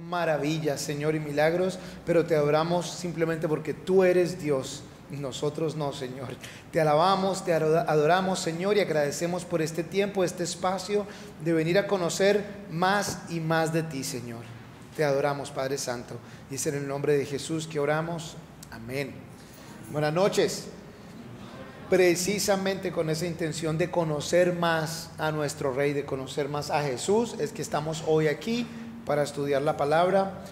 maravillas, Señor, y milagros, pero te adoramos simplemente porque tú eres Dios. Nosotros no, Señor. Te alabamos, te adoramos, Señor, y agradecemos por este tiempo, este espacio de venir a conocer más y más de ti, Señor. Te adoramos, Padre Santo, y es en el nombre de Jesús que oramos. Amén. Buenas noches. Precisamente con esa intención de conocer más a nuestro Rey, de conocer más a Jesús, es que estamos hoy aquí para estudiar la palabra.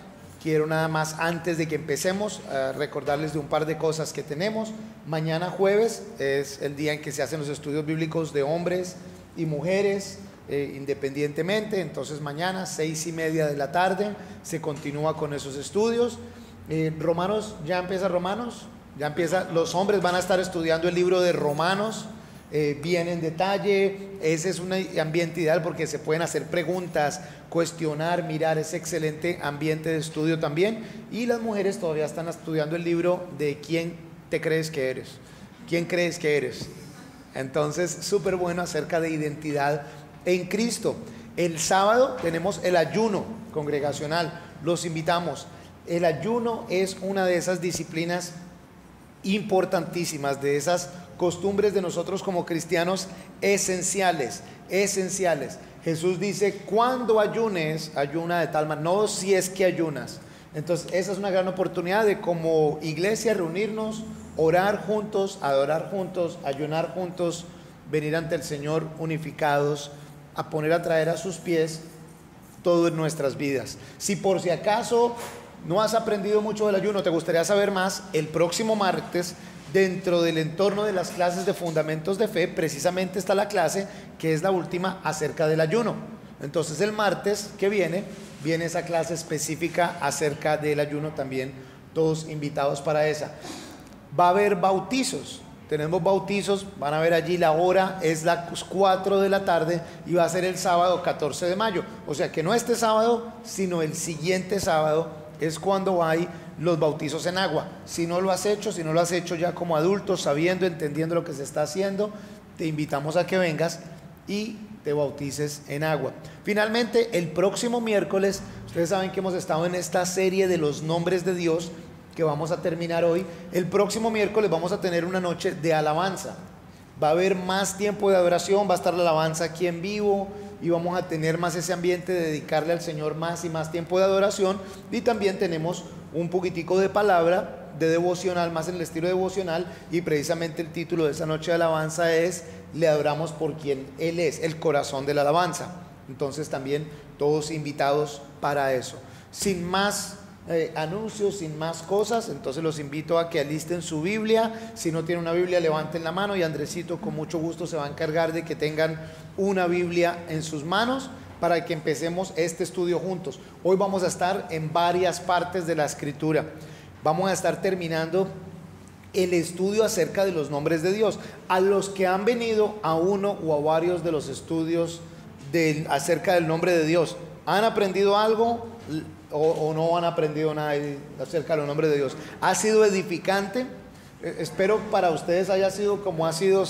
Quiero nada más, antes de que empecemos, recordarles de un par de cosas que tenemos. Mañana jueves es el día en que se hacen los estudios bíblicos de hombres y mujeres independientemente. Entonces mañana 6:30 de la tarde se continúa con esos estudios. Romanos, ya empieza Romanos, ya empieza, los hombres van a estar estudiando el libro de Romanos bien en detalle. Ese es un ambiente ideal porque se pueden hacer preguntas, cuestionar, mirar. Es excelente ambiente de estudio también. Y las mujeres todavía están estudiando el libro de ¿quién te crees que eres? ¿Quién crees que eres? Entonces, súper bueno acerca de identidad en Cristo. El sábado tenemos el ayuno congregacional. Los invitamos. El ayuno es una de esas disciplinas importantísimas, de esas costumbres de nosotros como cristianos esenciales. Jesús dice: cuando ayunes, ayuna de tal manera, no si es que ayunas. Entonces esa es una gran oportunidad de como iglesia reunirnos, orar juntos, adorar juntos, ayunar juntos, venir ante el Señor unificados, a poner a traer a sus pies todo en nuestras vidas. Si por si acaso no has aprendido mucho del ayuno, te gustaría saber más, el próximo martes, dentro del entorno de las clases de fundamentos de fe, precisamente está la clase que es la última acerca del ayuno. Entonces el martes que viene esa clase específica acerca del ayuno también, todos invitados para esa. Va a haber bautizos, tenemos bautizos, van a ver allí la hora, es las 4 de la tarde y va a ser el sábado 14 de mayo. O sea que no este sábado, sino el siguiente sábado es cuando hay los bautizos en agua. Si no lo has hecho ya como adulto, sabiendo, entendiendo lo que se está haciendo, te invitamos a que vengas y te bautices en agua. Finalmente, el próximo miércoles, ustedes saben que hemos estado en esta serie de los nombres de Dios que vamos a terminar hoy. El próximo miércoles vamos a tener una noche de alabanza. Va a haber más tiempo de adoración, va a estar la alabanza aquí en vivo y vamos a tener más ese ambiente de dedicarle al Señor más y más tiempo de adoración. Y también tenemos un poquitico de palabra, de devocional, más en el estilo devocional, y precisamente el título de esa noche de alabanza es: le adoramos por quien Él es, el corazón de la alabanza. Entonces también todos invitados para eso. Sin más anuncios, sin más cosas, entonces los invito a que alisten su Biblia. Si no tienen una Biblia, levanten la mano y Andresito con mucho gusto se va a encargar de que tengan una Biblia en sus manos para que empecemos este estudio juntos. Hoy vamos a estar en varias partes de la Escritura. Vamos a estar terminando el estudio acerca de los nombres de Dios. A los que han venido a uno o a varios de los estudios acerca del nombre de Dios, ¿han aprendido algo o no han aprendido nada acerca de los nombres de Dios? ¿Ha sido edificante? Espero para ustedes haya sido como ha sido,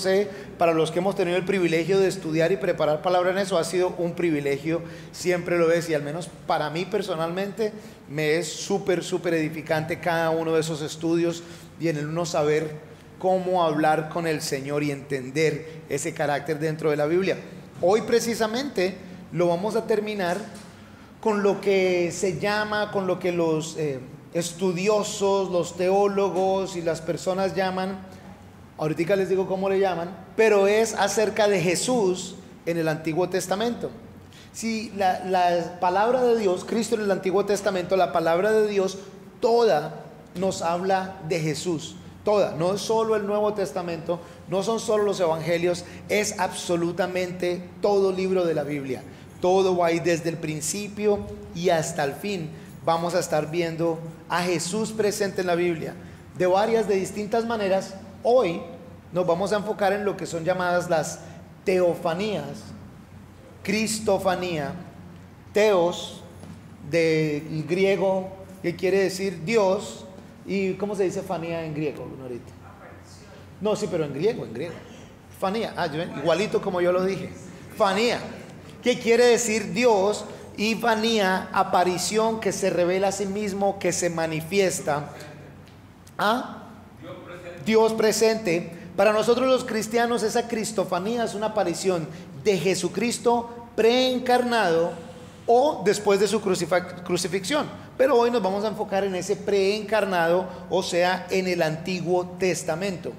para los que hemos tenido el privilegio de estudiar y preparar palabra en eso, ha sido un privilegio, siempre lo es, y al menos para mí personalmente me es súper edificante cada uno de esos estudios, y en el uno saber cómo hablar con el Señor y entender ese carácter dentro de la Biblia. Hoy precisamente lo vamos a terminar con lo que se llama, con lo que los estudiosos, los teólogos y las personas llaman, ahorita les digo cómo le llaman, pero es acerca de Jesús en el Antiguo Testamento. Si la palabra de Dios, Cristo en el Antiguo Testamento, la palabra de Dios toda nos habla de Jesús, toda, no es solo el Nuevo Testamento, no son solo los evangelios, es absolutamente todo libro de la Biblia. Todo va ahí desde el principio y hasta el fin. Vamos a estar viendo a Jesús presente en la Biblia de distintas maneras. Hoy nos vamos a enfocar en lo que son llamadas las teofanías, cristofanía, teos del griego, que quiere decir Dios, y ¿cómo se dice fanía en griego, Norita? No, sí, pero en griego. Fanía, igualito como yo lo dije. Fanía, que quiere decir Dios, y fanía, aparición, que se revela a sí mismo, que se manifiesta. ¿Ah? Dios presente. Para nosotros los cristianos, esa cristofanía es una aparición de Jesucristo preencarnado o después de su crucifixión. Pero hoy nos vamos a enfocar en ese preencarnado, o sea, en el Antiguo Testamento.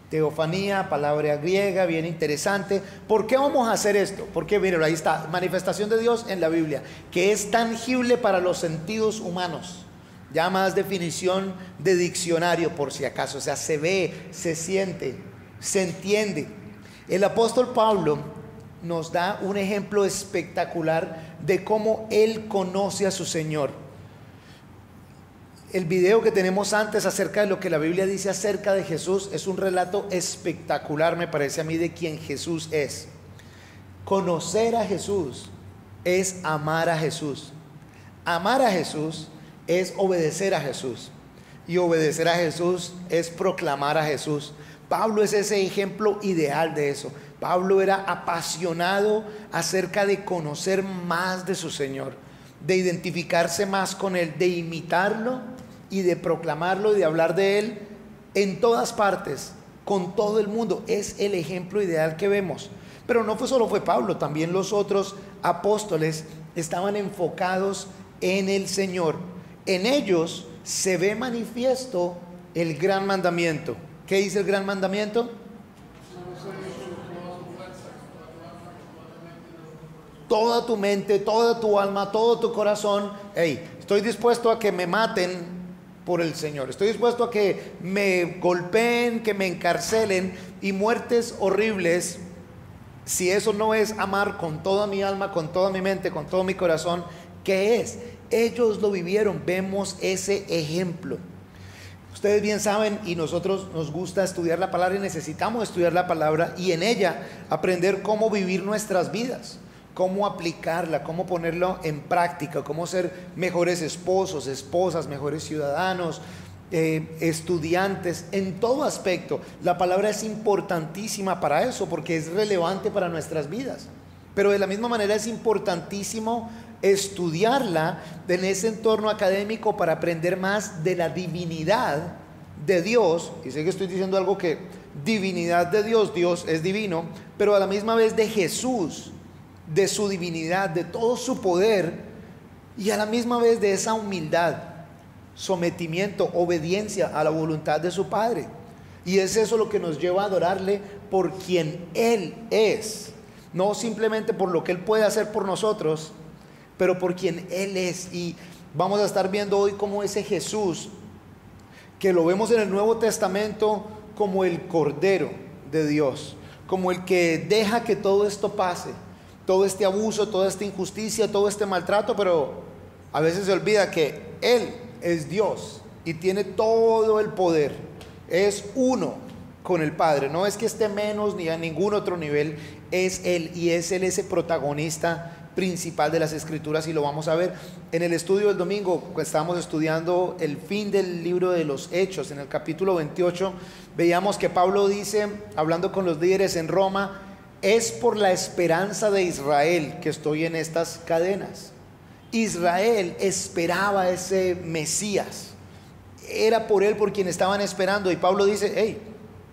Teofanía, palabra griega, bien interesante. ¿Por qué vamos a hacer esto? Porque miren, ahí está, manifestación de Dios en la Biblia, que es tangible para los sentidos humanos. Ya más definición de diccionario por si acaso, o sea, se ve, se siente, se entiende. El apóstol Pablo nos da un ejemplo espectacular de cómo él conoce a su Señor. El video que tenemos antes acerca de lo que la Biblia dice acerca de Jesús es un relato espectacular, me parece a mí, de quién Jesús es. Conocer a Jesús es amar a Jesús. Amar a Jesús es obedecer a Jesús, y obedecer a Jesús es proclamar a Jesús. Pablo es ese ejemplo ideal de eso. Pablo era apasionado acerca de conocer más de su Señor, de identificarse más con Él, de imitarlo y de proclamarlo y de hablar de Él en todas partes, con todo el mundo. Es el ejemplo ideal que vemos. Pero no solo fue Pablo, también los otros apóstoles estaban enfocados en el Señor. En ellos se ve manifiesto el gran mandamiento. ¿Qué dice el gran mandamiento? Toda tu mente, toda tu alma, todo tu corazón. Hey, estoy dispuesto a que me maten por el Señor. Estoy dispuesto a que me golpeen, que me encarcelen y muertes horribles. Si eso no es amar con toda mi alma, con toda mi mente, con todo mi corazón, ¿qué es? Ellos lo vivieron, vemos ese ejemplo. Ustedes bien saben, y nosotros nos gusta estudiar la palabra y necesitamos estudiar la palabra y en ella aprender cómo vivir nuestras vidas, cómo aplicarla, cómo ponerlo en práctica, cómo ser mejores esposos, esposas, mejores ciudadanos, estudiantes, en todo aspecto. La palabra es importantísima para eso, porque es relevante para nuestras vidas. Pero de la misma manera es importantísimo estudiarla en ese entorno académico para aprender más de la divinidad de Dios. Y sé que estoy diciendo algo que divinidad de Dios, Dios es divino, pero a la misma vez de Jesús, de su divinidad, de todo su poder, y a la misma vez de esa humildad, sometimiento, obediencia a la voluntad de su Padre. Y es eso lo que nos lleva a adorarle por quien Él es, no simplemente por lo que Él puede hacer por nosotros, pero por quien Él es. Y vamos a estar viendo hoy cómo ese Jesús, que lo vemos en el Nuevo Testamento como el Cordero de Dios, como el que deja que todo esto pase, todo este abuso, toda esta injusticia, todo este maltrato, pero a veces se olvida que Él es Dios y tiene todo el poder, es uno con el Padre, no es que esté menos ni a ningún otro nivel, es Él, y es Él ese protagonista principal de las Escrituras, y lo vamos a ver en el estudio del domingo. Estábamos estudiando el fin del libro de los Hechos. En el capítulo 28 veíamos que Pablo dice, hablando con los líderes en Roma: es por la esperanza de Israel que estoy en estas cadenas. Israel esperaba ese Mesías, era por él por quien estaban esperando, y Pablo dice: hey,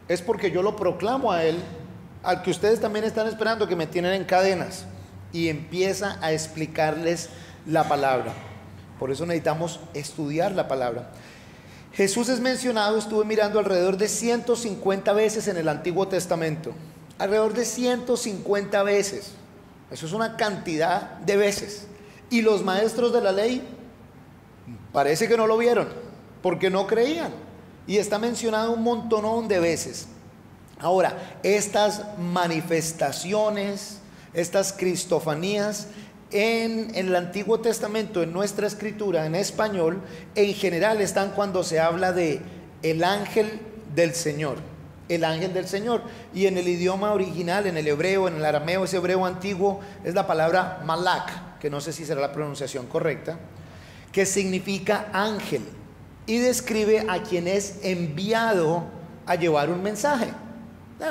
es porque yo lo proclamo a él, al que ustedes también están esperando, que me tienen en cadenas. Y empieza a explicarles la palabra. Por eso necesitamos estudiar la palabra. Jesús es mencionado, estuve mirando, alrededor de 150 veces en el Antiguo Testamento. Alrededor de 150 veces. Eso es una cantidad de veces. Y los maestros de la ley parece que no lo vieron, porque no creían. Y está mencionado un montonón de veces. Ahora, estas manifestaciones, estas cristofanías en el Antiguo Testamento, en nuestra escritura, en español, en general están cuando se habla de el ángel del Señor. El ángel del Señor. Y en el idioma original, en el hebreo, en el arameo, ese hebreo antiguo, es la palabra malak, que no sé si será la pronunciación correcta, que significa ángel, y describe a quien es enviado a llevar un mensaje.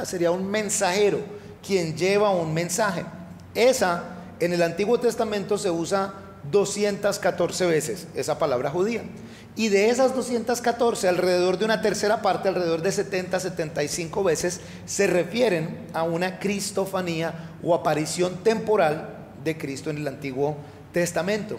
Sería un mensajero, quien lleva un mensaje. Esa En el Antiguo Testamento se usa 214 veces esa palabra judía. Y de esas 214, alrededor de una tercera parte, alrededor de 70, 75 veces, se refieren a una cristofanía o aparición temporal de Cristo en el Antiguo Testamento.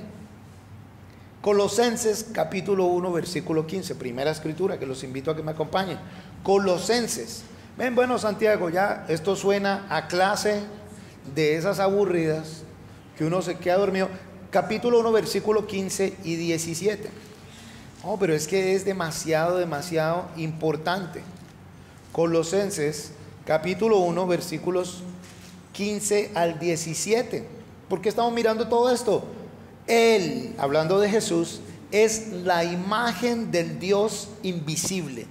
Colosenses capítulo 1 versículo 15, primera escritura, que los invito a que me acompañen. Colosenses. Ven, bueno, Santiago, ya esto suena a clase de esas aburridas que uno se queda dormido. Capítulo 1 versículo 15 y 17. Oh, pero es que es demasiado importante. Colosenses capítulo 1 versículos 15 al 17. ¿Por qué estamos mirando todo esto? Él, hablando de Jesús, es la imagen del Dios invisible,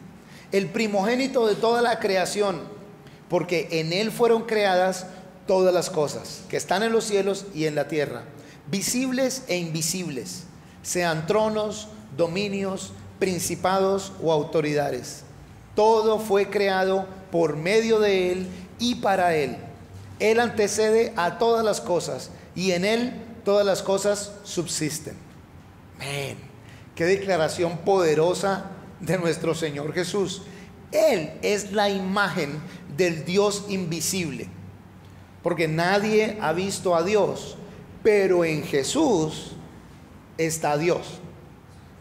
el primogénito de toda la creación, porque en Él fueron creadas todas las cosas que están en los cielos y en la tierra, visibles e invisibles, sean tronos, dominios, principados o autoridades. Todo fue creado por medio de Él y para Él. Él antecede a todas las cosas y en Él todas las cosas subsisten. Amén. Qué declaración poderosa de nuestro Señor Jesús. Él es la imagen del Dios invisible, porque nadie ha visto a Dios, pero en Jesús está Dios.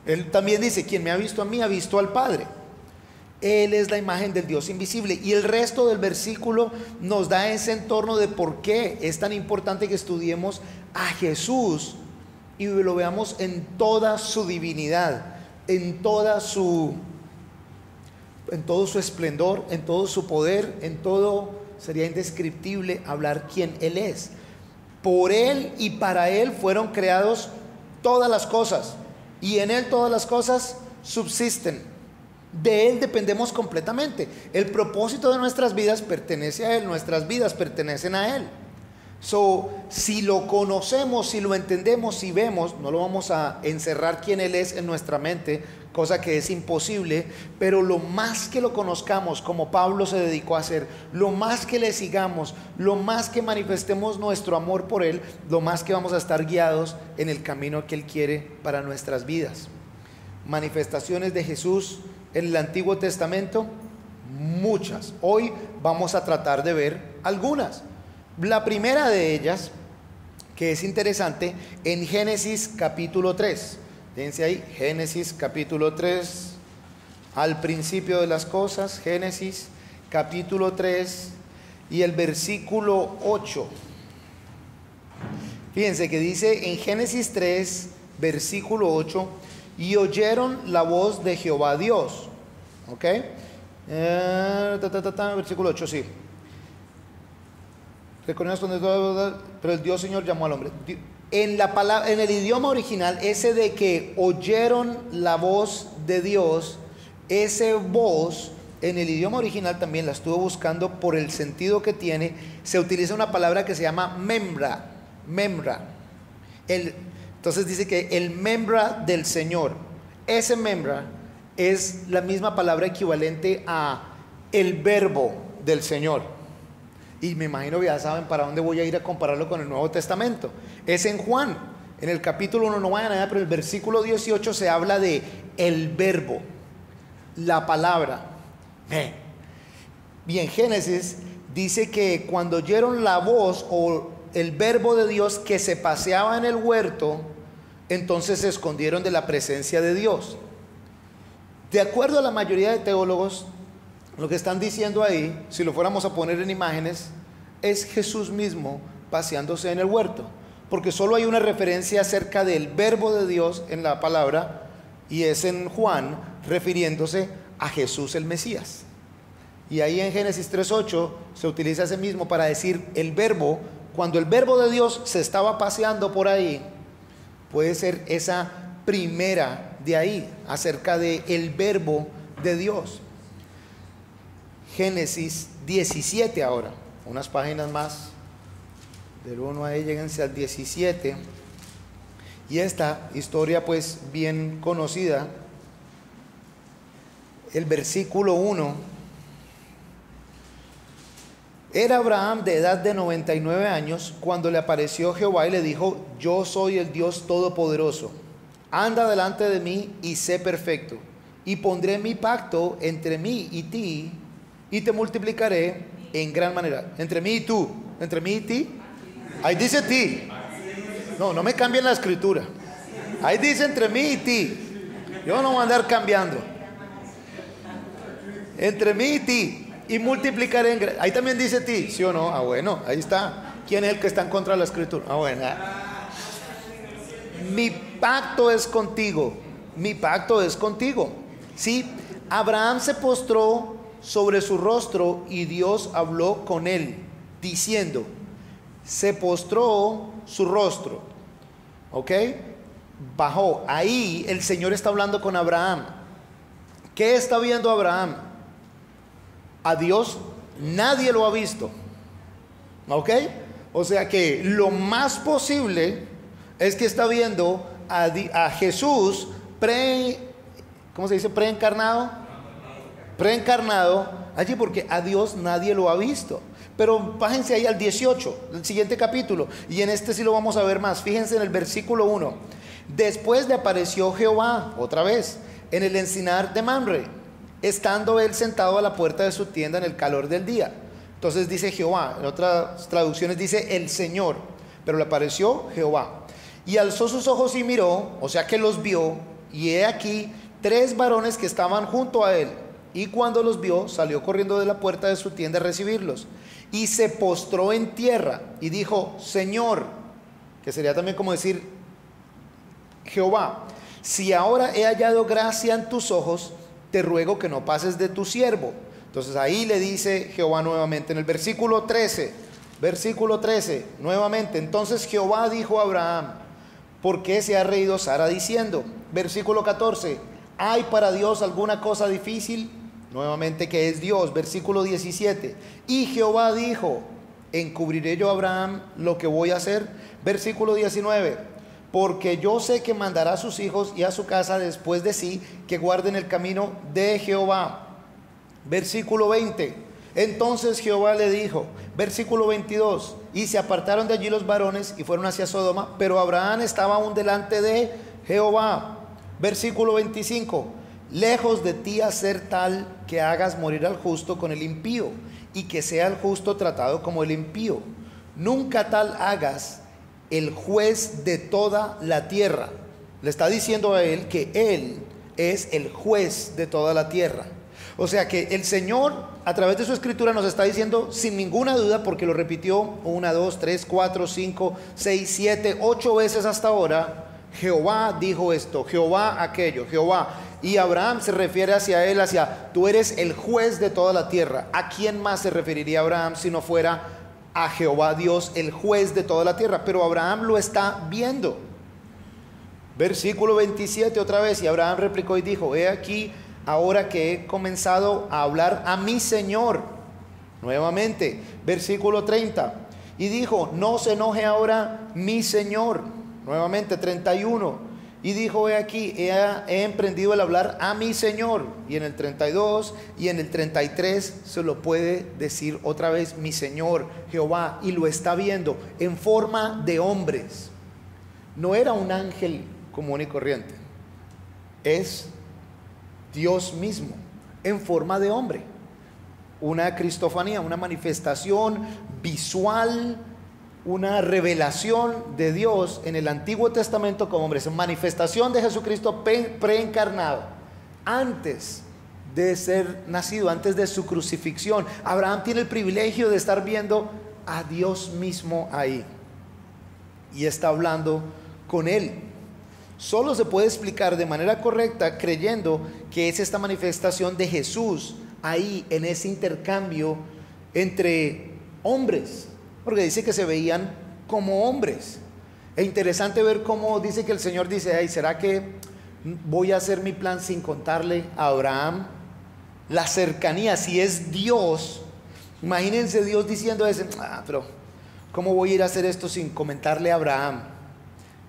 Él también dice, quien me ha visto a mí ha visto al Padre. Él es la imagen del Dios invisible. Y el resto del versículo nos da ese entorno de por qué es tan importante que estudiemos a Jesús y lo veamos en toda su divinidad, en todo su esplendor, en todo su poder, en todo. Sería indescriptible hablar quién Él es. Por Él y para Él fueron creados todas las cosas, y en Él todas las cosas subsisten. De Él dependemos completamente. El propósito de nuestras vidas pertenece a Él, nuestras vidas pertenecen a Él. Si lo conocemos, si lo entendemos, si vemos, no lo vamos a encerrar quién Él es en nuestra mente, cosa que es imposible, pero lo más que lo conozcamos, como Pablo se dedicó a hacer, lo más que le sigamos, lo más que manifestemos nuestro amor por Él, lo más que vamos a estar guiados en el camino que Él quiere para nuestras vidas. Manifestaciones de Jesús en el Antiguo Testamento, muchas. Hoy vamos a tratar de ver algunas. La primera de ellas, que es interesante, en Génesis capítulo 3. Fíjense ahí, Génesis capítulo 3, al principio de las cosas, Génesis capítulo 3 y el versículo 8. Fíjense que dice en Génesis 3, versículo 8, y oyeron la voz de Jehová Dios. ¿Ok? Versículo 8, sí. Pero el Dios Señor llamó al hombre. En la palabra, en el idioma original, ese de que oyeron la voz de Dios, ese voz en el idioma original también la estuve buscando por el sentido que tiene. Se utiliza una palabra que se llama membra. Entonces dice que el membra del Señor, ese membra es la misma palabra equivalente a el verbo del Señor. Y me imagino que ya saben para dónde voy a ir a compararlo con el Nuevo Testamento. Es en Juan, en el capítulo 1, no vayan allá, pero el versículo 18 se habla de el verbo, la palabra. Y en Génesis dice que cuando oyeron la voz o el verbo de Dios que se paseaba en el huerto, entonces se escondieron de la presencia de Dios. De acuerdo a la mayoría de teólogos, lo que están diciendo ahí, si lo fuéramos a poner en imágenes, es Jesús mismo paseándose en el huerto, porque solo hay una referencia acerca del verbo de Dios en la palabra, y es en Juan refiriéndose a Jesús el Mesías. Y ahí en Génesis 3:8 se utiliza ese mismo para decir el verbo. Cuando el verbo de Dios se estaba paseando por ahí, puede ser esa primera de ahí, acerca de el verbo de Dios. Génesis 17 ahora, unas páginas más, del 1 ahí, lléguense al 17, y esta historia pues bien conocida, el versículo 1, Era Abraham de edad de 99 años cuando le apareció Jehová y le dijo: yo soy el Dios Todopoderoso. Anda delante de mí y sé perfecto. Y pondré mi pacto entre mí y ti, y te multiplicaré en gran manera. Entre mí y tú. Entre mí y ti. Ahí dice ti. No, no me cambien la escritura. Ahí dice entre mí y ti. Yo no voy a andar cambiando. Entre mí y ti. Y multiplicaré en gran... Ahí también dice ti, ¿sí o no? Ah, bueno, ahí está. ¿Quién es el que está en contra de la escritura? Ah, bueno. Mi pacto es contigo. Mi pacto es contigo. Sí, Abraham se postró sobre su rostro y Dios habló con él, diciendo, se postró su rostro, ¿ok? Bajó. Ahí el Señor está hablando con Abraham. ¿Qué está viendo Abraham? A Dios nadie lo ha visto, ¿ok? O sea que lo más posible es que está viendo a Jesús ¿cómo se dice? Preencarnado allí, porque a Dios nadie lo ha visto. Pero bájense ahí al 18, el siguiente capítulo, y en este sí lo vamos a ver más. Fíjense en el versículo 1. Después le apareció Jehová otra vez en el encinar de Mamre, estando él sentado a la puerta de su tienda en el calor del día. Entonces dice Jehová, en otras traducciones dice el Señor, pero le apareció Jehová. Y alzó sus ojos y miró, o sea que los vio, y he aquí 3 varones que estaban junto a él. Y cuando los vio, salió corriendo de la puerta de su tienda a recibirlos. Y se postró en tierra y dijo, Señor, que sería también como decir, Jehová, si ahora he hallado gracia en tus ojos, te ruego que no pases de tu siervo. Entonces ahí le dice Jehová nuevamente, en el versículo 13, nuevamente, entonces Jehová dijo a Abraham, ¿por qué se ha reído Sara diciendo? Versículo 14, ¿hay para Dios alguna cosa difícil? Nuevamente que es Dios. Versículo 17, y Jehová dijo, ¿encubriré yo a Abraham lo que voy a hacer? Versículo 19, porque yo sé que mandará a sus hijos y a su casa después de sí, que guarden el camino de Jehová. Versículo 20, entonces Jehová le dijo, versículo 22, y se apartaron de allí los varones y fueron hacia Sodoma, pero Abraham estaba aún delante de Jehová. Versículo 25, lejos de ti hacer tal que hagas morir al justo con el impío, y que sea el justo tratado como el impío. Nunca tal hagas el juez de toda la tierra. Le está diciendo a él que él es el juez de toda la tierra. O sea que el Señor a través de su escritura nos está diciendo sin ninguna duda, porque lo repitió 1, 2, 3, 4, 5, 6, 7, 8 veces hasta ahora. Jehová dijo esto, Jehová aquello, Jehová. Y Abraham se refiere hacia él, hacia tú eres el juez de toda la tierra. ¿A quién más se referiría Abraham si no fuera a Jehová Dios, el juez de toda la tierra? Pero Abraham lo está viendo. Versículo 27 otra vez, y Abraham replicó y dijo, he aquí ahora que he comenzado a hablar a mi Señor. Nuevamente, versículo 30, y dijo, no se enoje ahora mi Señor. Nuevamente 31, y dijo, he aquí, he emprendido el hablar a mi Señor. Y en el 32 y en el 33 se lo puede decir otra vez, mi Señor Jehová, y lo está viendo en forma de hombres. No era un ángel común y corriente, es Dios mismo en forma de hombre. Una cristofanía, una manifestación visual, una revelación de Dios en el Antiguo Testamento como hombre. Es manifestación de Jesucristo preencarnado antes de ser nacido, antes de su crucifixión. Abraham tiene el privilegio de estar viendo a Dios mismo ahí y está hablando con él. Solo se puede explicar de manera correcta creyendo que es esta manifestación de Jesús ahí en ese intercambio entre hombres, porque dice que se veían como hombres. Es interesante ver cómo dice que el Señor dice, ay, ¿será que voy a hacer mi plan sin contarle a Abraham? La cercanía, si es Dios, imagínense Dios diciendo eso, pero ¿cómo voy a ir a hacer esto sin comentarle a Abraham?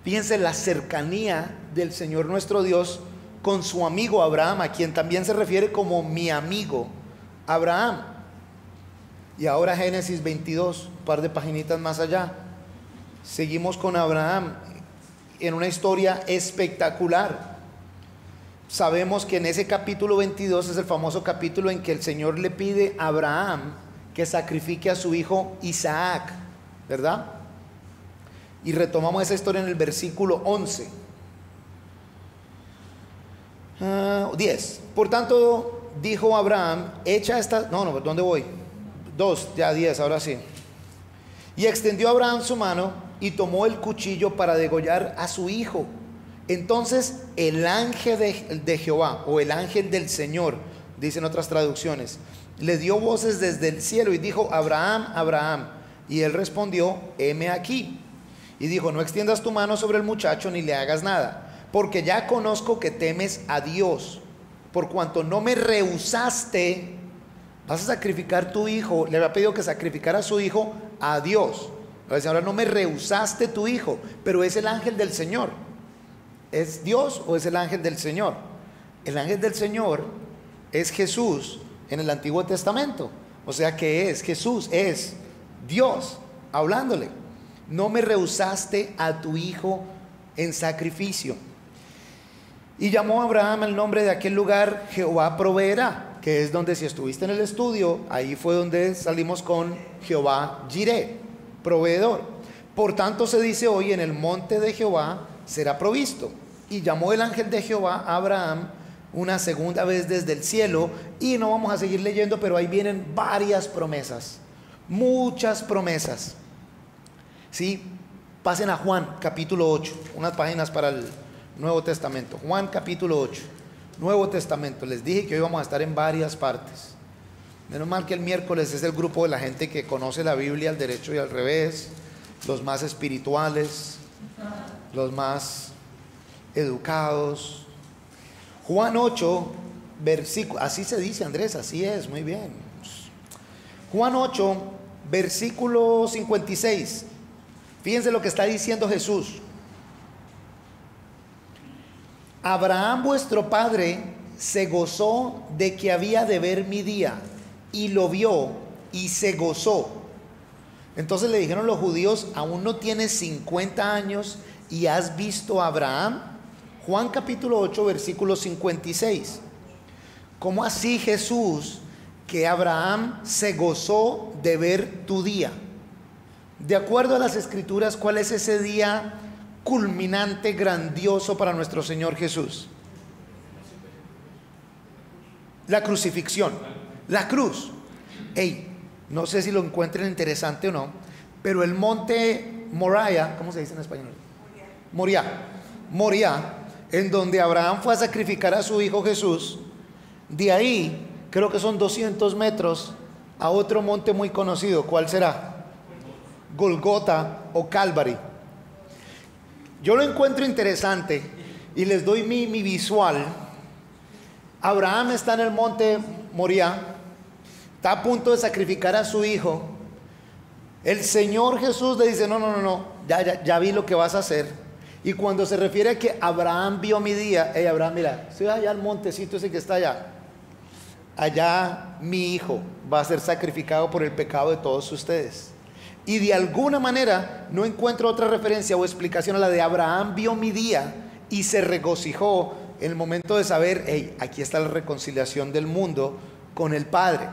Fíjense la cercanía del Señor nuestro Dios con su amigo Abraham, a quien también se refiere como mi amigo Abraham. Y ahora Génesis 22, un par de paginitas más allá. Seguimos con Abraham en una historia espectacular. Sabemos que en ese capítulo 22 es el famoso capítulo en que el Señor le pide a Abraham que sacrifique a su hijo Isaac, ¿verdad? Y retomamos esa historia en el versículo 11. 10. Por tanto, dijo Abraham, echa esta... No, ¿dónde voy? 2, ya 10, ahora sí. Y extendió Abraham su mano y tomó el cuchillo para degollar a su hijo. Entonces el ángel de Jehová, o el ángel del Señor, dicen otras traducciones, le dio voces desde el cielo y dijo, Abraham, Abraham. Y él respondió, heme aquí. Y dijo, no extiendas tu mano sobre el muchacho ni le hagas nada, porque ya conozco que temes a Dios, por cuanto no me rehusaste. Vas a sacrificar tu hijo. Le había pedido que sacrificara a su hijo a Dios. Ahora no me rehusaste tu hijo, pero es el ángel del Señor. ¿Es Dios o es el ángel del Señor? El ángel del Señor es Jesús en el Antiguo Testamento. O sea que es Jesús, es Dios hablándole. No me rehusaste a tu hijo en sacrificio. Y llamó a Abraham el nombre de aquel lugar, Jehová proveerá, que es donde, si estuviste en el estudio, ahí fue donde salimos con Jehová Jireh, proveedor. Por tanto se dice hoy, en el monte de Jehová será provisto. Y llamó el ángel de Jehová a Abraham una segunda vez desde el cielo. Y no vamos a seguir leyendo, pero ahí vienen varias promesas, muchas promesas. ¿Sí? Pasen a Juan capítulo 8, unas páginas para el Nuevo Testamento. Juan capítulo 8, Nuevo Testamento. Les dije que hoy vamos a estar en varias partes. Menos mal que el miércoles es el grupo de la gente que conoce la Biblia al derecho y al revés, los más espirituales, los más educados. Juan 8, versículo, así se dice, Andrés, así es, muy bien. Juan 8, versículo 56. Fíjense lo que está diciendo Jesús. Abraham vuestro padre se gozó de que había de ver mi día, y lo vio y se gozó. Entonces le dijeron los judíos, aún no tienes 50 años y has visto a Abraham. Juan capítulo 8, versículo 56. ¿Cómo así, Jesús, que Abraham se gozó de ver tu día? De acuerdo a las escrituras, ¿cuál es ese día culminante, grandioso para nuestro Señor Jesús? La crucifixión, la cruz. No sé si lo encuentren interesante o no, pero el monte Moriah, ¿cómo se dice en español? Moriah, en donde Abraham fue a sacrificar a su hijo Jesús. De ahí, creo que son 200 metros a otro monte muy conocido. ¿Cuál será? Golgota o Calvary. Yo lo encuentro interesante y les doy mi visual. Abraham está en el monte Moriah, está a punto de sacrificar a su hijo. El Señor Jesús le dice, no, ya vi lo que vas a hacer. Y cuando se refiere a que Abraham vio mi día, Abraham, mira, estoy allá al montecito ese que está allá mi hijo va a ser sacrificado por el pecado de todos ustedes. Y de alguna manera no encuentro otra referencia o explicación a la de Abraham vio mi día y se regocijó en el momento de saber, aquí está la reconciliación del mundo con el Padre.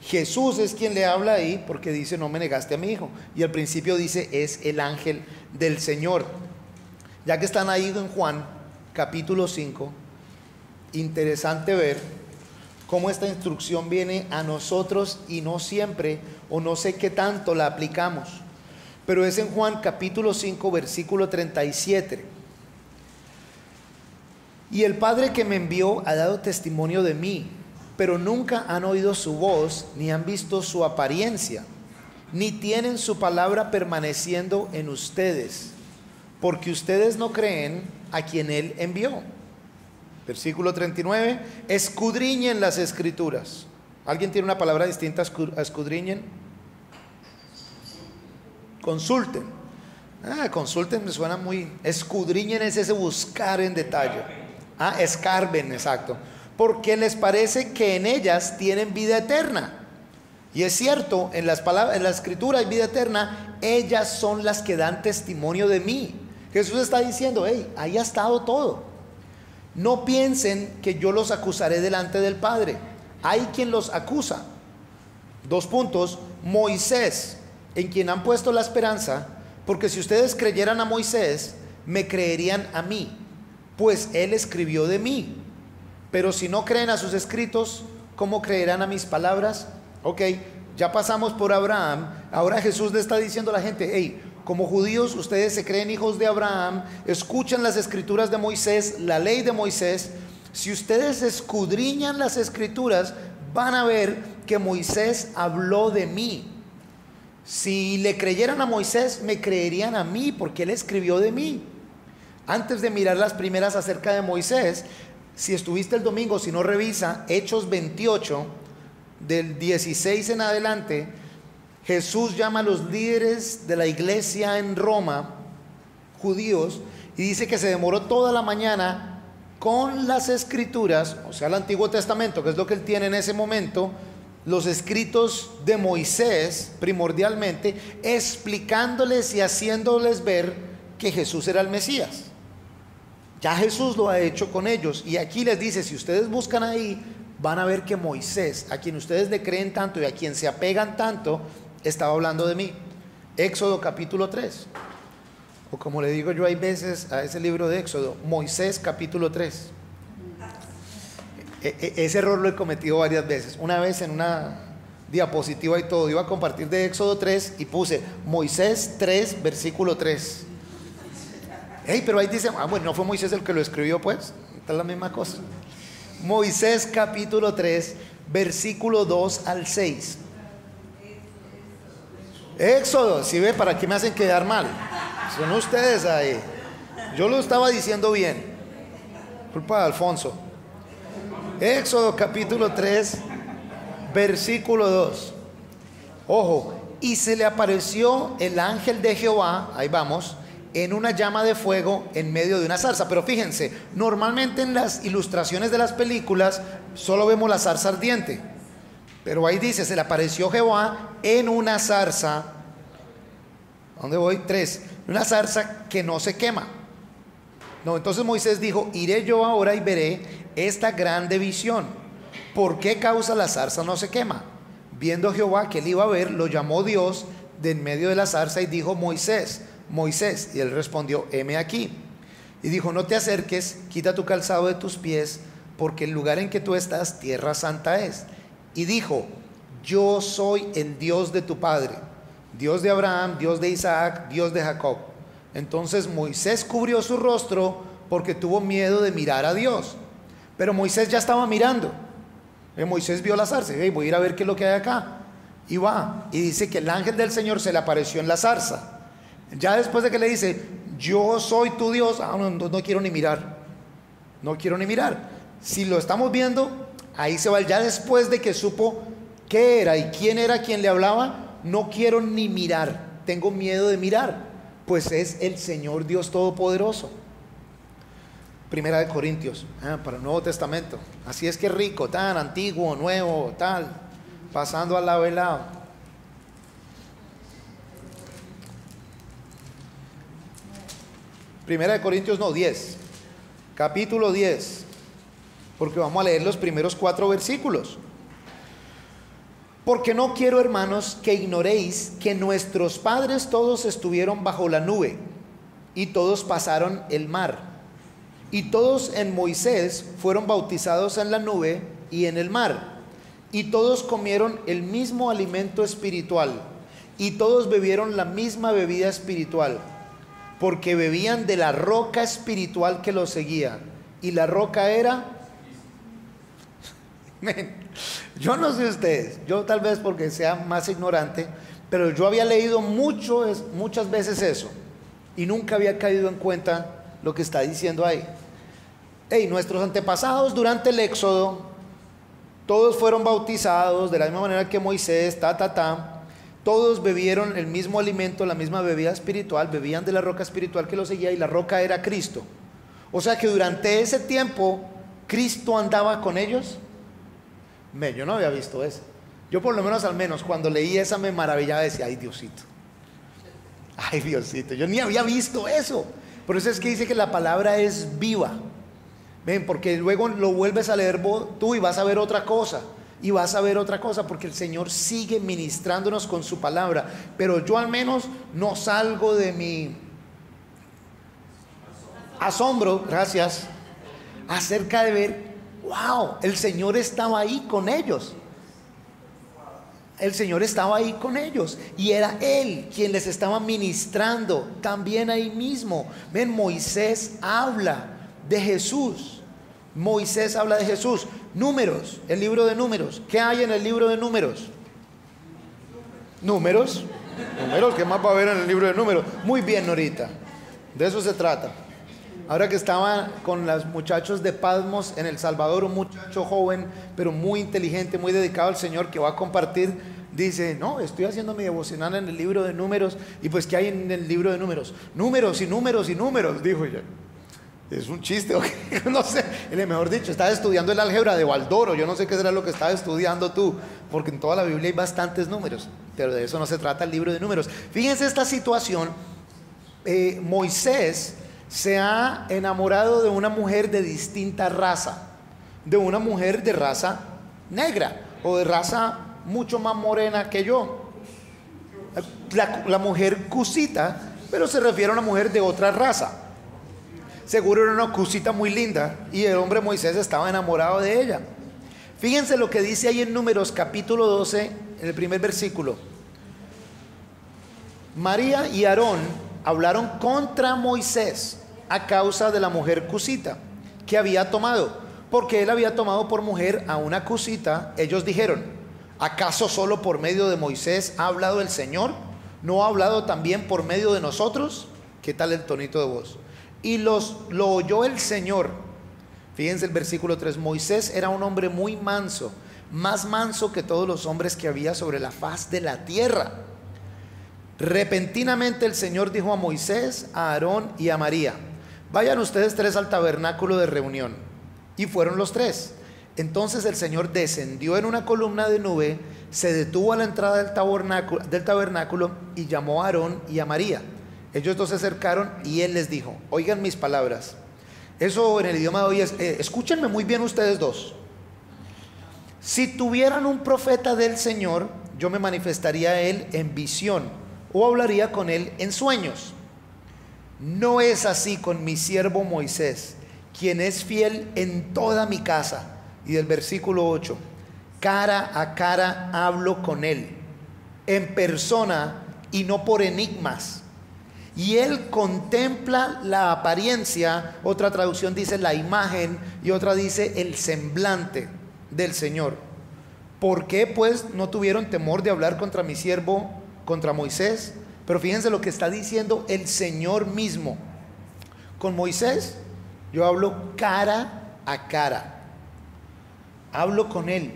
Jesús es quien le habla ahí porque dice, no me negaste a mi hijo. Y al principio dice, es el ángel del Señor. Ya que están ahí en Juan capítulo 5, interesante ver cómo esta instrucción viene a nosotros y no siempre, o no sé qué tanto la aplicamos, pero es en Juan capítulo 5, versículo 37. Y el Padre que me envió ha dado testimonio de mí, pero nunca han oído su voz, ni han visto su apariencia, ni tienen su palabra permaneciendo en ustedes, porque ustedes no creen a quien Él envió. Versículo 39, escudriñen las escrituras. ¿Alguien tiene una palabra distinta a escudriñen? Consulten. Consulten me suena muy... Escudriñen es ese buscar en detalle. Escarben, exacto. Porque les parece que en ellas tienen vida eterna. Y es cierto, en las palabras, en la escritura hay vida eterna, ellas son las que dan testimonio de mí. Jesús está diciendo, hey, ahí ha estado todo. No piensen que yo los acusaré delante del Padre. Hay quien los acusa. 2 puntos. Moisés, en quien han puesto la esperanza, porque si ustedes creyeran a Moisés, me creerían a mí, pues él escribió de mí. Pero si no creen a sus escritos, ¿cómo creerán a mis palabras? Ok, ya pasamos por Abraham. Ahora Jesús le está diciendo a la gente, hey, como judíos ustedes se creen hijos de Abraham, escuchan las escrituras de Moisés, la ley de Moisés. Si ustedes escudriñan las escrituras, van a ver que Moisés habló de mí. Si le creyeran a Moisés, me creerían a mí, porque él escribió de mí. Antes de mirar las primeras acerca de Moisés, si estuviste el domingo, si no, revisa Hechos 28, del 16 en adelante. Jesús llama a los líderes de la iglesia en Roma, judíos, y dice que se demoró toda la mañana con las escrituras, o sea, el Antiguo Testamento, que es lo que él tiene en ese momento, los escritos de Moisés, primordialmente, explicándoles y haciéndoles ver que Jesús era el Mesías. Ya Jesús lo ha hecho con ellos, y aquí les dice, si ustedes buscan ahí, van a ver que Moisés, a quien ustedes le creen tanto y a quien se apegan tanto, estaba hablando de mí. Éxodo capítulo 3, o como le digo yo hay veces a ese libro de Éxodo, Moisés capítulo 3. Ese error lo he cometido varias veces. Una vez en una diapositiva y todo, iba a compartir de Éxodo 3 y puse Moisés 3, versículo 3. Hey, pero ahí dice, bueno, no fue Moisés el que lo escribió, pues, está la misma cosa. Moisés capítulo 3, versículo 2 al 6. Éxodo, si ve, ¿para qué me hacen quedar mal? Son ustedes ahí. Yo lo estaba diciendo bien. Culpa de Alfonso. Éxodo capítulo 3, versículo 2. Ojo, y se le apareció el ángel de Jehová, ahí vamos, en una llama de fuego en medio de una zarza. Pero fíjense, normalmente en las ilustraciones de las películas solo vemos la zarza ardiente, pero ahí dice, se le apareció Jehová en una zarza. ¿Dónde voy? 3. Una zarza que no se quema. No, entonces Moisés dijo, iré yo ahora y veré esta grande visión. ¿Por qué causa la zarza no se quema? Viendo Jehová que él iba a ver, lo llamó Dios de en medio de la zarza y dijo, Moisés, Moisés. Y él respondió, heme aquí. Y dijo, no te acerques, quita tu calzado de tus pies, porque el lugar en que tú estás, tierra santa es. Y dijo, yo soy el Dios de tu padre, Dios de Abraham, Dios de Isaac, Dios de Jacob. Entonces Moisés cubrió su rostro porque tuvo miedo de mirar a Dios. Pero Moisés ya estaba mirando. Moisés vio la zarza. Voy a ir a ver qué es lo que hay acá. Y va. Y dice que el ángel del Señor se le apareció en la zarza. Ya después de que le dice, yo soy tu Dios. No quiero ni mirar. No quiero ni mirar. Si lo estamos viendo, ahí se va. Ya después de que supo qué era y quién era quien le hablaba, no quiero ni mirar. Tengo miedo de mirar. Pues es el Señor Dios Todopoderoso. Primera de Corintios, para el Nuevo Testamento. Así es que rico, tan antiguo, nuevo, tal, pasando al lado y lado. Primera de Corintios, no, 10, capítulo 10, porque vamos a leer los primeros 4 versículos. Porque no quiero, hermanos, que ignoréis que nuestros padres todos estuvieron bajo la nube, y todos pasaron el mar, y todos en Moisés fueron bautizados en la nube y en el mar, y todos comieron el mismo alimento espiritual, y todos bebieron la misma bebida espiritual, porque bebían de la roca espiritual que los seguía, y la roca era... Yo no sé ustedes, yo tal vez porque sea más ignorante, pero yo había leído muchas veces eso y nunca había caído en cuenta lo que está diciendo ahí. Nuestros antepasados durante el Éxodo, todos fueron bautizados de la misma manera que Moisés, todos bebieron el mismo alimento, la misma bebida espiritual, bebían de la roca espiritual que los seguía, y la roca era Cristo. O sea que durante ese tiempo Cristo andaba con ellos. Yo no había visto eso. Yo por lo menos al menos cuando leí esa me maravillaba, decía, ay Diosito, yo ni había visto eso. Por eso es que dice que la palabra es viva. Ven, porque luego lo vuelves a leer tú y vas a ver otra cosa. Y vas a ver otra cosa, porque el Señor sigue ministrándonos con su palabra. Pero yo al menos no salgo de mi asombro, gracias, acerca de ver, wow, el Señor estaba ahí con ellos. El Señor estaba ahí con ellos y era Él quien les estaba ministrando también ahí mismo. Ven, Moisés habla de Jesús. Moisés habla de Jesús. Números, el libro de Números. ¿Qué hay en el libro de Números? Números, ¿qué más va a haber en el libro de Números? Muy bien, Norita, de eso se trata. Ahora que estaba con los muchachos de Patmos en El Salvador, un muchacho joven, pero muy inteligente, muy dedicado al Señor, que va a compartir, dice, no, estoy haciendo mi devocional en el libro de Números. Y pues, ¿qué hay en el libro de Números? Números y números y números, dijo ella. Es un chiste, okay. No sé, mejor dicho, estaba estudiando el álgebra de Baldoro. Yo no sé qué será lo que estaba estudiando tú, porque en toda la Biblia hay bastantes números, pero de eso no se trata el libro de Números. Fíjense esta situación. Moisés se ha enamorado de una mujer de distinta raza, de una mujer de raza negra o de raza mucho más morena que yo. La mujer cusita, pero se refiere a una mujer de otra raza. Seguro era una cusita muy linda y el hombre Moisés estaba enamorado de ella. Fíjense lo que dice ahí en Números capítulo 12, en el primer versículo. María y Aarón hablaron contra Moisés a causa de la mujer cusita que había tomado, porque él había tomado por mujer a una cusita. Ellos dijeron, ¿acaso solo por medio de Moisés ha hablado el Señor? ¿No ha hablado también por medio de nosotros? ¿Qué tal el tonito de voz? Y lo oyó el Señor. Fíjense el versículo 3. Moisés era un hombre muy manso, más manso que todos los hombres que había sobre la faz de la tierra. Repentinamente el Señor dijo a Moisés, a Aarón y a María, vayan ustedes tres al tabernáculo de reunión. Y fueron los tres. Entonces el Señor descendió en una columna de nube, se detuvo a la entrada del tabernáculo y llamó a Aarón y a María. Ellos dos se acercaron y él les dijo, oigan mis palabras. Eso en el idioma de hoy es, escúchenme muy bien ustedes dos. Si tuvieran un profeta del Señor, yo me manifestaría a él en visión o hablaría con él en sueños. No es así con mi siervo Moisés, quien es fiel en toda mi casa. Y del versículo 8, cara a cara hablo con él, en persona y no por enigmas. Y él contempla la apariencia, otra traducción dice la imagen y otra dice el semblante del Señor. ¿Por qué pues no tuvieron temor de hablar contra mi siervo, contra Moisés? Pero fíjense lo que está diciendo el Señor mismo. Con Moisés yo hablo cara a cara, hablo con él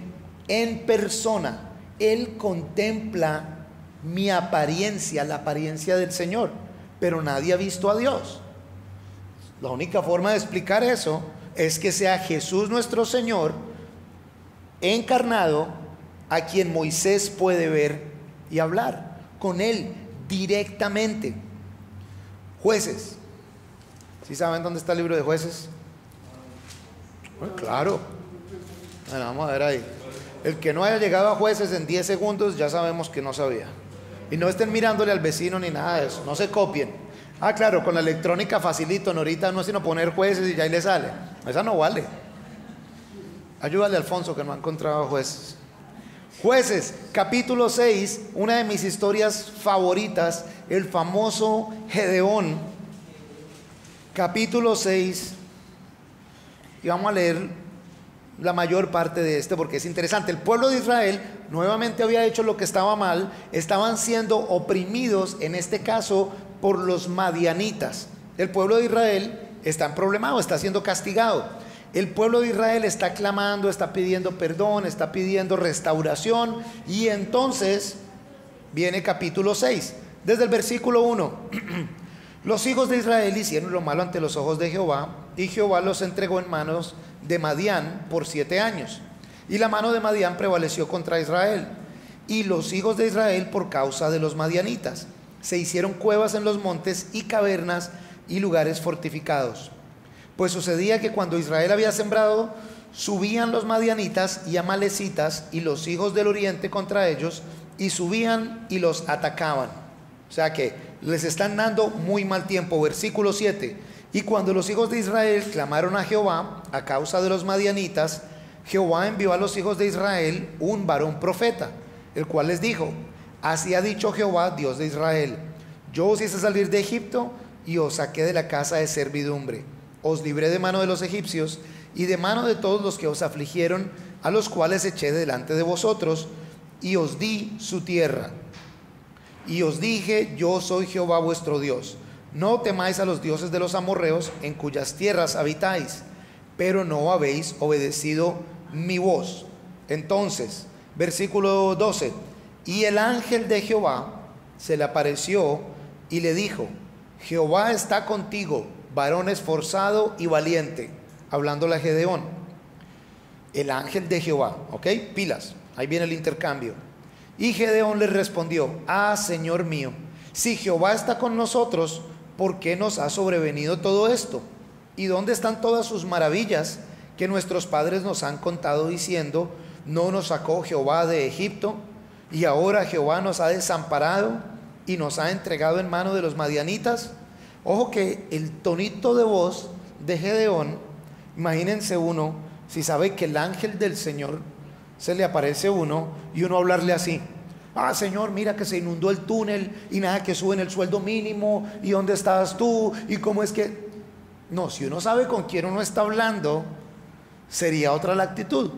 en persona. Él contempla mi apariencia, la apariencia del Señor. Pero nadie ha visto a Dios. La única forma de explicar eso es que sea Jesús nuestro Señor encarnado, a quien Moisés puede ver y hablar con él directamente. Jueces, ¿sí saben dónde está el libro de Jueces? Bueno, claro. Bueno, vamos a ver ahí. El que no haya llegado a Jueces en 10 segundos ya sabemos que no sabía. Y no estén mirándole al vecino ni nada de eso, no se copien. Ah, claro, con la electrónica facilito, ahorita no es sino poner Jueces y ya ahí le sale. Esa no vale. Ayúdale a Alfonso que no ha encontrado Jueces. Jueces, capítulo 6, una de mis historias favoritas, el famoso Gedeón. Capítulo 6, y vamos a leer la mayor parte de este porque es interesante. El pueblo de Israel nuevamente había hecho lo que estaba mal, estaban siendo oprimidos, en este caso por los madianitas. El pueblo de Israel está en problemado, está siendo castigado. El pueblo de Israel está clamando, está pidiendo perdón, está pidiendo restauración. Y entonces viene capítulo 6, desde el versículo 1. Los hijos de Israel hicieron lo malo ante los ojos de Jehová, y Jehová los entregó en manos de Madián por 7 años. Y la mano de Madián prevaleció contra Israel. y los hijos de Israel por causa de los madianitas. Se hicieron cuevas en los montes y cavernas y lugares fortificados. Pues sucedía que cuando Israel había sembrado, subían los madianitas y amalecitas y los hijos del oriente contra ellos, y subían y los atacaban. O sea que les están dando muy mal tiempo. Versículo 7. Y cuando los hijos de Israel clamaron a Jehová a causa de los madianitas, Jehová envió a los hijos de Israel un varón profeta, el cual les dijo: así ha dicho Jehová, Dios de Israel: yo os hice salir de Egipto y os saqué de la casa de servidumbre. Os libré de mano de los egipcios y de mano de todos los que os afligieron, a los cuales eché delante de vosotros, y os di su tierra. Y os dije: yo soy Jehová vuestro Dios. No temáis a los dioses de los amorreos, en cuyas tierras habitáis, pero no habéis obedecido mi voz. Entonces, versículo 12. Y el ángel de Jehová se le apareció y le dijo: Jehová está contigo, varón esforzado y valiente. Hablándole a Gedeón. El ángel de Jehová, ¿ok? Pilas, ahí viene el intercambio. Y Gedeón le respondió: Señor mío, si Jehová está con nosotros, ¿por qué nos ha sobrevenido todo esto? ¿Y dónde están todas sus maravillas que nuestros padres nos han contado, diciendo: no nos sacó Jehová de Egipto? Y ahora Jehová nos ha desamparado y nos ha entregado en mano de los madianitas. Ojo que el tonito de voz de Gedeón, imagínense uno, si sabe que el ángel del Señor se le aparece a uno y uno hablarle así: Señor, mira que se inundó el túnel y nada, que suben el sueldo mínimo, y dónde estás tú, y cómo es que... No, si uno sabe con quién uno está hablando, sería otra la actitud.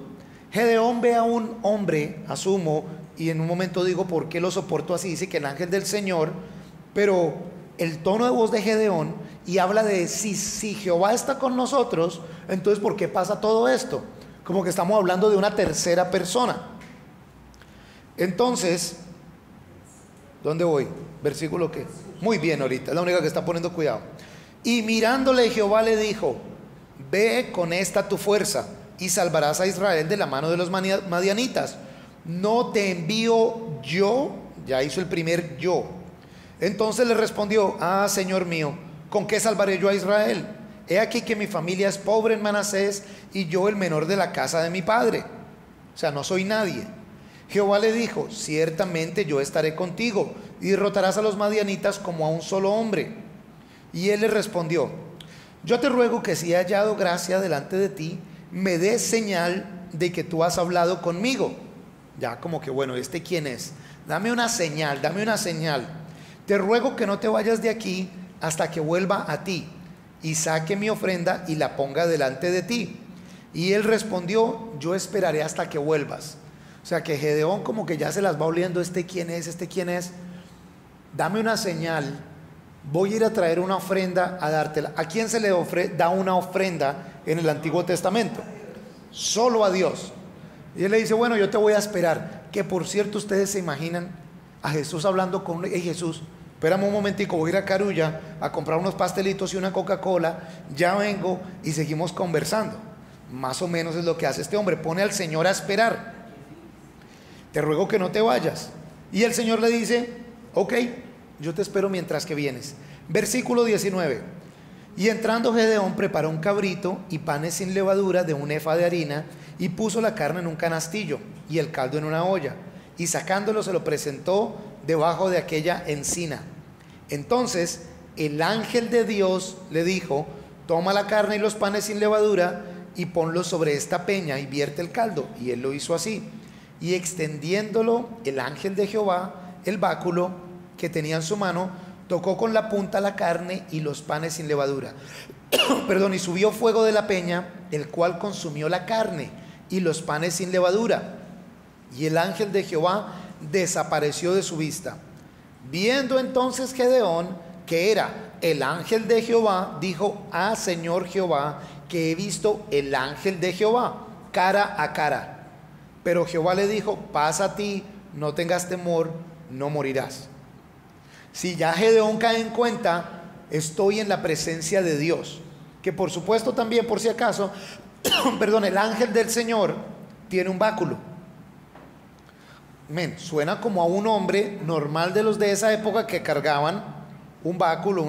Gedeón ve a un hombre, asumo, y en un momento digo por qué lo soporto así, dice que el ángel del Señor, pero el tono de voz de Gedeón, y habla de si Jehová está con nosotros, entonces ¿por qué pasa todo esto? Como que estamos hablando de una tercera persona. Entonces, ¿dónde voy? ¿Versículo qué? Muy bien, ahorita, es la única que está poniendo cuidado. Y mirándole Jehová le dijo: ve con esta tu fuerza y salvarás a Israel de la mano de los madianitas. ¿No te envío yo? Ya hizo el primer yo. Entonces le respondió: Señor mío, ¿con qué salvaré yo a Israel? He aquí que mi familia es pobre en Manasés, y yo el menor de la casa de mi padre. O sea, no soy nadie. Jehová le dijo: ciertamente yo estaré contigo, y derrotarás a los madianitas como a un solo hombre. Y él le respondió: yo te ruego que si he hallado gracia delante de ti, me des señal de que tú has hablado conmigo. Ya como que, bueno, ¿este quién es? Dame una señal, dame una señal. Te ruego que no te vayas de aquí hasta que vuelva a ti, y saque mi ofrenda y la ponga delante de ti. Y él respondió: yo esperaré hasta que vuelvas. O sea que Gedeón como que ya se las va oliendo: ¿este quién es? ¿Este quién es? Dame una señal, voy a ir a traer una ofrenda a dártela. ¿A quién se le da una ofrenda en el Antiguo Testamento? Solo a Dios. Y él le dice: bueno, yo te voy a esperar. Que por cierto, ustedes se imaginan a Jesús hablando con él. Hey, Jesús, espérame un momentico, voy a ir a Carulla a comprar unos pastelitos y una Coca-Cola, ya vengo, y seguimos conversando. Más o menos es lo que hace este hombre, pone al Señor a esperar. Te ruego que no te vayas. Y el Señor le dice: ok, yo te espero mientras que vienes. Versículo 19. Y entrando Gedeón preparó un cabrito y panes sin levadura de un efa de harina, y puso la carne en un canastillo y el caldo en una olla, y sacándolo se lo presentó debajo de aquella encina. Entonces el ángel de Dios le dijo: toma la carne y los panes sin levadura y ponlos sobre esta peña y vierte el caldo. Y él lo hizo así. Y extendiéndolo el ángel de Jehová, el báculo que tenía en su mano, tocó con la punta la carne y los panes sin levadura. Perdón, y subió fuego de la peña, el cual consumió la carne y los panes sin levadura. Y el ángel de Jehová desapareció de su vista. Viendo entonces Gedeón que era el ángel de Jehová, dijo: Señor Jehová, que he visto el ángel de Jehová cara a cara. Pero Jehová le dijo: pasa a ti, no tengas temor, no morirás. Si ya Gedeón cae en cuenta, estoy en la presencia de Dios. Que por supuesto también, por si acaso, perdón, el ángel del Señor tiene un báculo. suena como a un hombre normal de los de esa época que cargaban un báculo,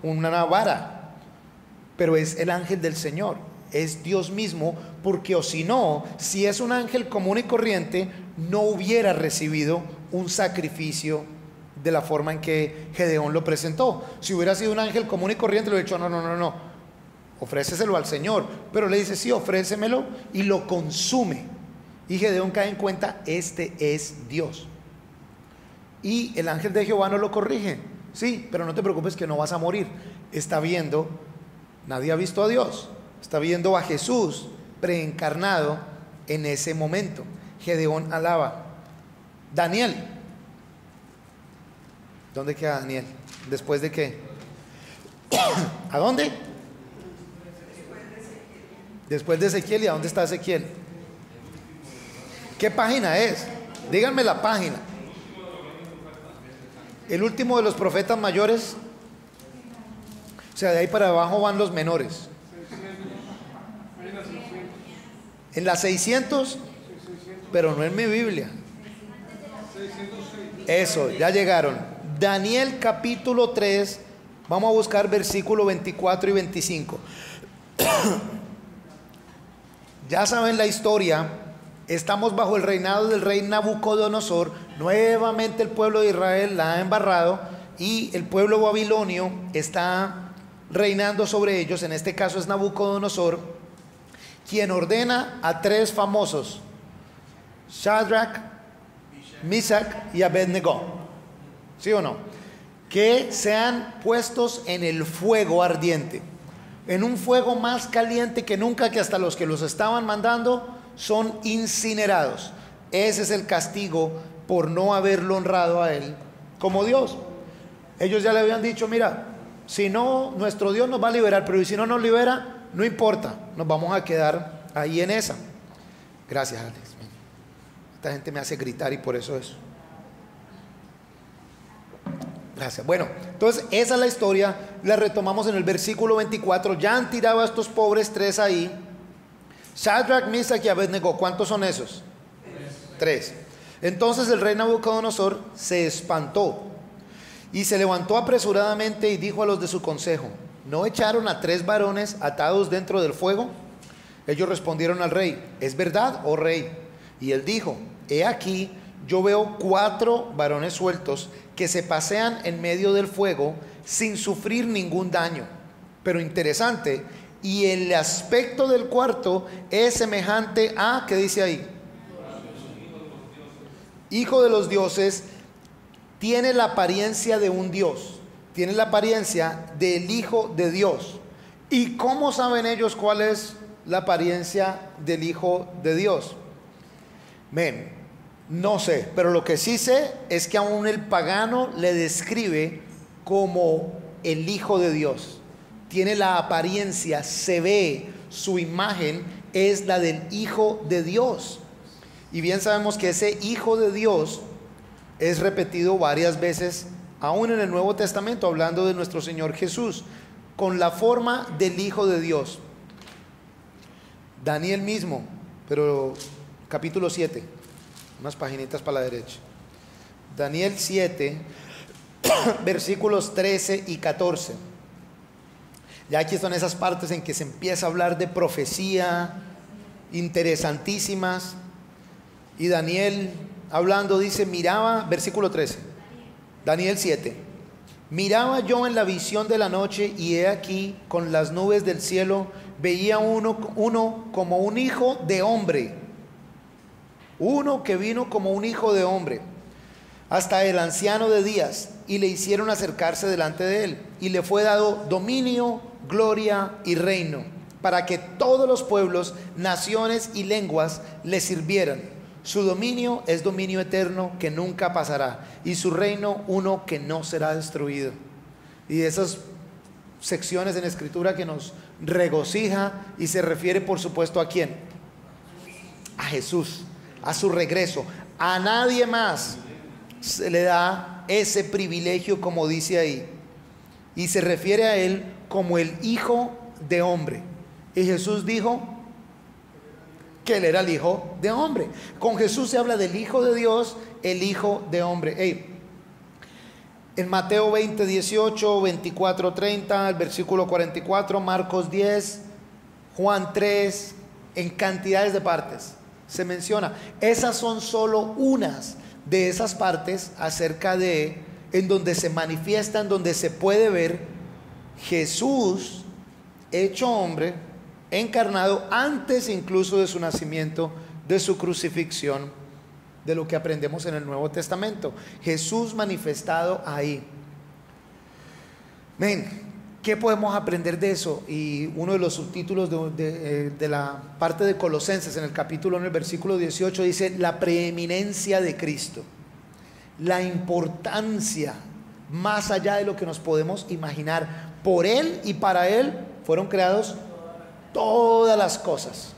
una vara, pero es el ángel del Señor, es Dios mismo, porque o si no, si es un ángel común y corriente, no hubiera recibido un sacrificio de la forma en que Gedeón lo presentó. Si hubiera sido un ángel común y corriente, le hubiera dicho, no, ofréceselo al Señor, pero le dice, sí, ofrécemelo, y lo consume. Y Gedeón cae en cuenta, este es Dios. Y el ángel de Jehová no lo corrige. Sí, pero no te preocupes que no vas a morir. Está viendo, nadie ha visto a Dios, está viendo a Jesús preencarnado en ese momento. Gedeón alaba. Daniel, ¿dónde queda Daniel? ¿Después de qué? ¿A dónde? Después de Ezequiel. ¿Y a dónde está Ezequiel? ¿Qué página es? Díganme la página. El último de los profetas mayores. O sea, de ahí para abajo van los menores. En la 600, pero no en mi Biblia. Eso, ya llegaron. Daniel capítulo 3, vamos a buscar versículo 24 y 25. Ya saben la historia, estamos bajo el reinado del rey Nabucodonosor, nuevamente el pueblo de Israel la ha embarrado y el pueblo babilonio está reinando sobre ellos. En este caso es Nabucodonosor, quien ordena a tres famosos, Shadrach, Mesach y Abednego, ¿sí o no?, que sean puestos en el fuego ardiente, en un fuego más caliente que nunca, que hasta los que los estaban mandando son incinerados. Ese es el castigo por no haberlo honrado a él como Dios. Ellos ya le habían dicho, mira, si no, nuestro Dios nos va a liberar, pero si no nos libera, no importa, nos vamos a quedar ahí en esa. Gracias, Alex. Esta gente me hace gritar y por eso es. Gracias. Bueno, entonces esa es la historia. La retomamos en el versículo 24. Ya han tirado a estos pobres tres ahí. Shadrach, Mesach y Abednego. ¿Cuántos son esos? Tres. Entonces el rey Nabucodonosor se espantó y se levantó apresuradamente y dijo a los de su consejo, ¿no echaron a tres varones atados dentro del fuego? Ellos respondieron al rey, ¿es verdad, oh rey? Y él dijo, he aquí, yo veo 4 varones sueltos que se pasean en medio del fuego sin sufrir ningún daño. Pero interesante, y el aspecto del cuarto es semejante a, ¿qué dice ahí? Hijo de los dioses, tiene la apariencia de un dios, tiene la apariencia del Hijo de Dios. ¿Y cómo saben ellos cuál es la apariencia del Hijo de Dios? No sé, pero lo que sí sé es que aún el pagano le describe como el Hijo de Dios. Tiene la apariencia, se ve, su imagen es la del Hijo de Dios. Y bien sabemos que ese Hijo de Dios es repetido varias veces, aún en el Nuevo Testamento, hablando de nuestro Señor Jesús, con la forma del Hijo de Dios. Daniel mismo, pero capítulo 7, unas paginitas para la derecha. Daniel 7, versículos 13 y 14. Ya aquí son esas partes en que se empieza a hablar de profecía interesantísimas. Y Daniel, hablando, dice, miraba, versículo 13, Daniel 7, miraba yo en la visión de la noche, y he aquí, con las nubes del cielo, veía uno como un hijo de hombre, uno que vino como un hijo de hombre, hasta el anciano de días, y le hicieron acercarse delante de él, y le fue dado dominio, gloria y reino, para que todos los pueblos, naciones y lenguas le sirvieran. Su dominio es dominio eterno que nunca pasará, y su reino uno que no será destruido. Y esas secciones en Escritura que nos regocija, y se refiere por supuesto ¿a quién? A Jesús, a su regreso. A nadie más se le da ese privilegio, como dice ahí, y se refiere a él como el Hijo de Hombre. Y Jesús dijo que Él era el Hijo de hombre. Con Jesús se habla del Hijo de Dios, el Hijo de hombre. Hey, en Mateo 20, 18, 24, 30, el versículo 44, Marcos 10, Juan 3, en cantidades de partes se menciona. Esas son solo unas de esas partes acerca de, en donde se manifiesta, en donde se puede ver Jesús hecho hombre, encarnado antes incluso de su nacimiento, de su crucifixión, de lo que aprendemos en el Nuevo Testamento. Jesús manifestado ahí. Men, ¿qué podemos aprender de eso? Y uno de los subtítulos de la parte de Colosenses, en el capítulo 1, el versículo 18, dice: la preeminencia de Cristo, la importancia más allá de lo que nos podemos imaginar. Por Él y para Él fueron creados todas las cosas.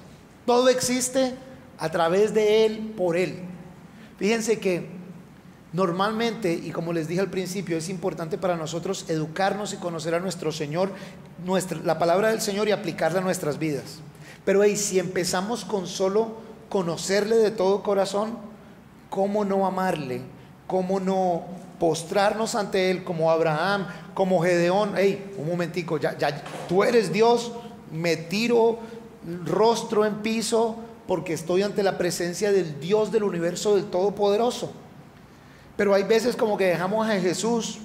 Todo existe a través de Él, por Él. Fíjense que normalmente, y como les dije al principio, es importante para nosotros educarnos y conocer a nuestro Señor, la palabra del Señor, y aplicarla a nuestras vidas. Pero si empezamos con solo conocerle de todo corazón, ¿cómo no amarle? ¿Cómo no postrarnos ante Él como Abraham, como Gedeón? Hey, un momentico, ya tú eres Dios, me tiro rostro en piso porque estoy ante la presencia del Dios del universo, del Todopoderoso. Pero hay veces como que dejamos a Jesús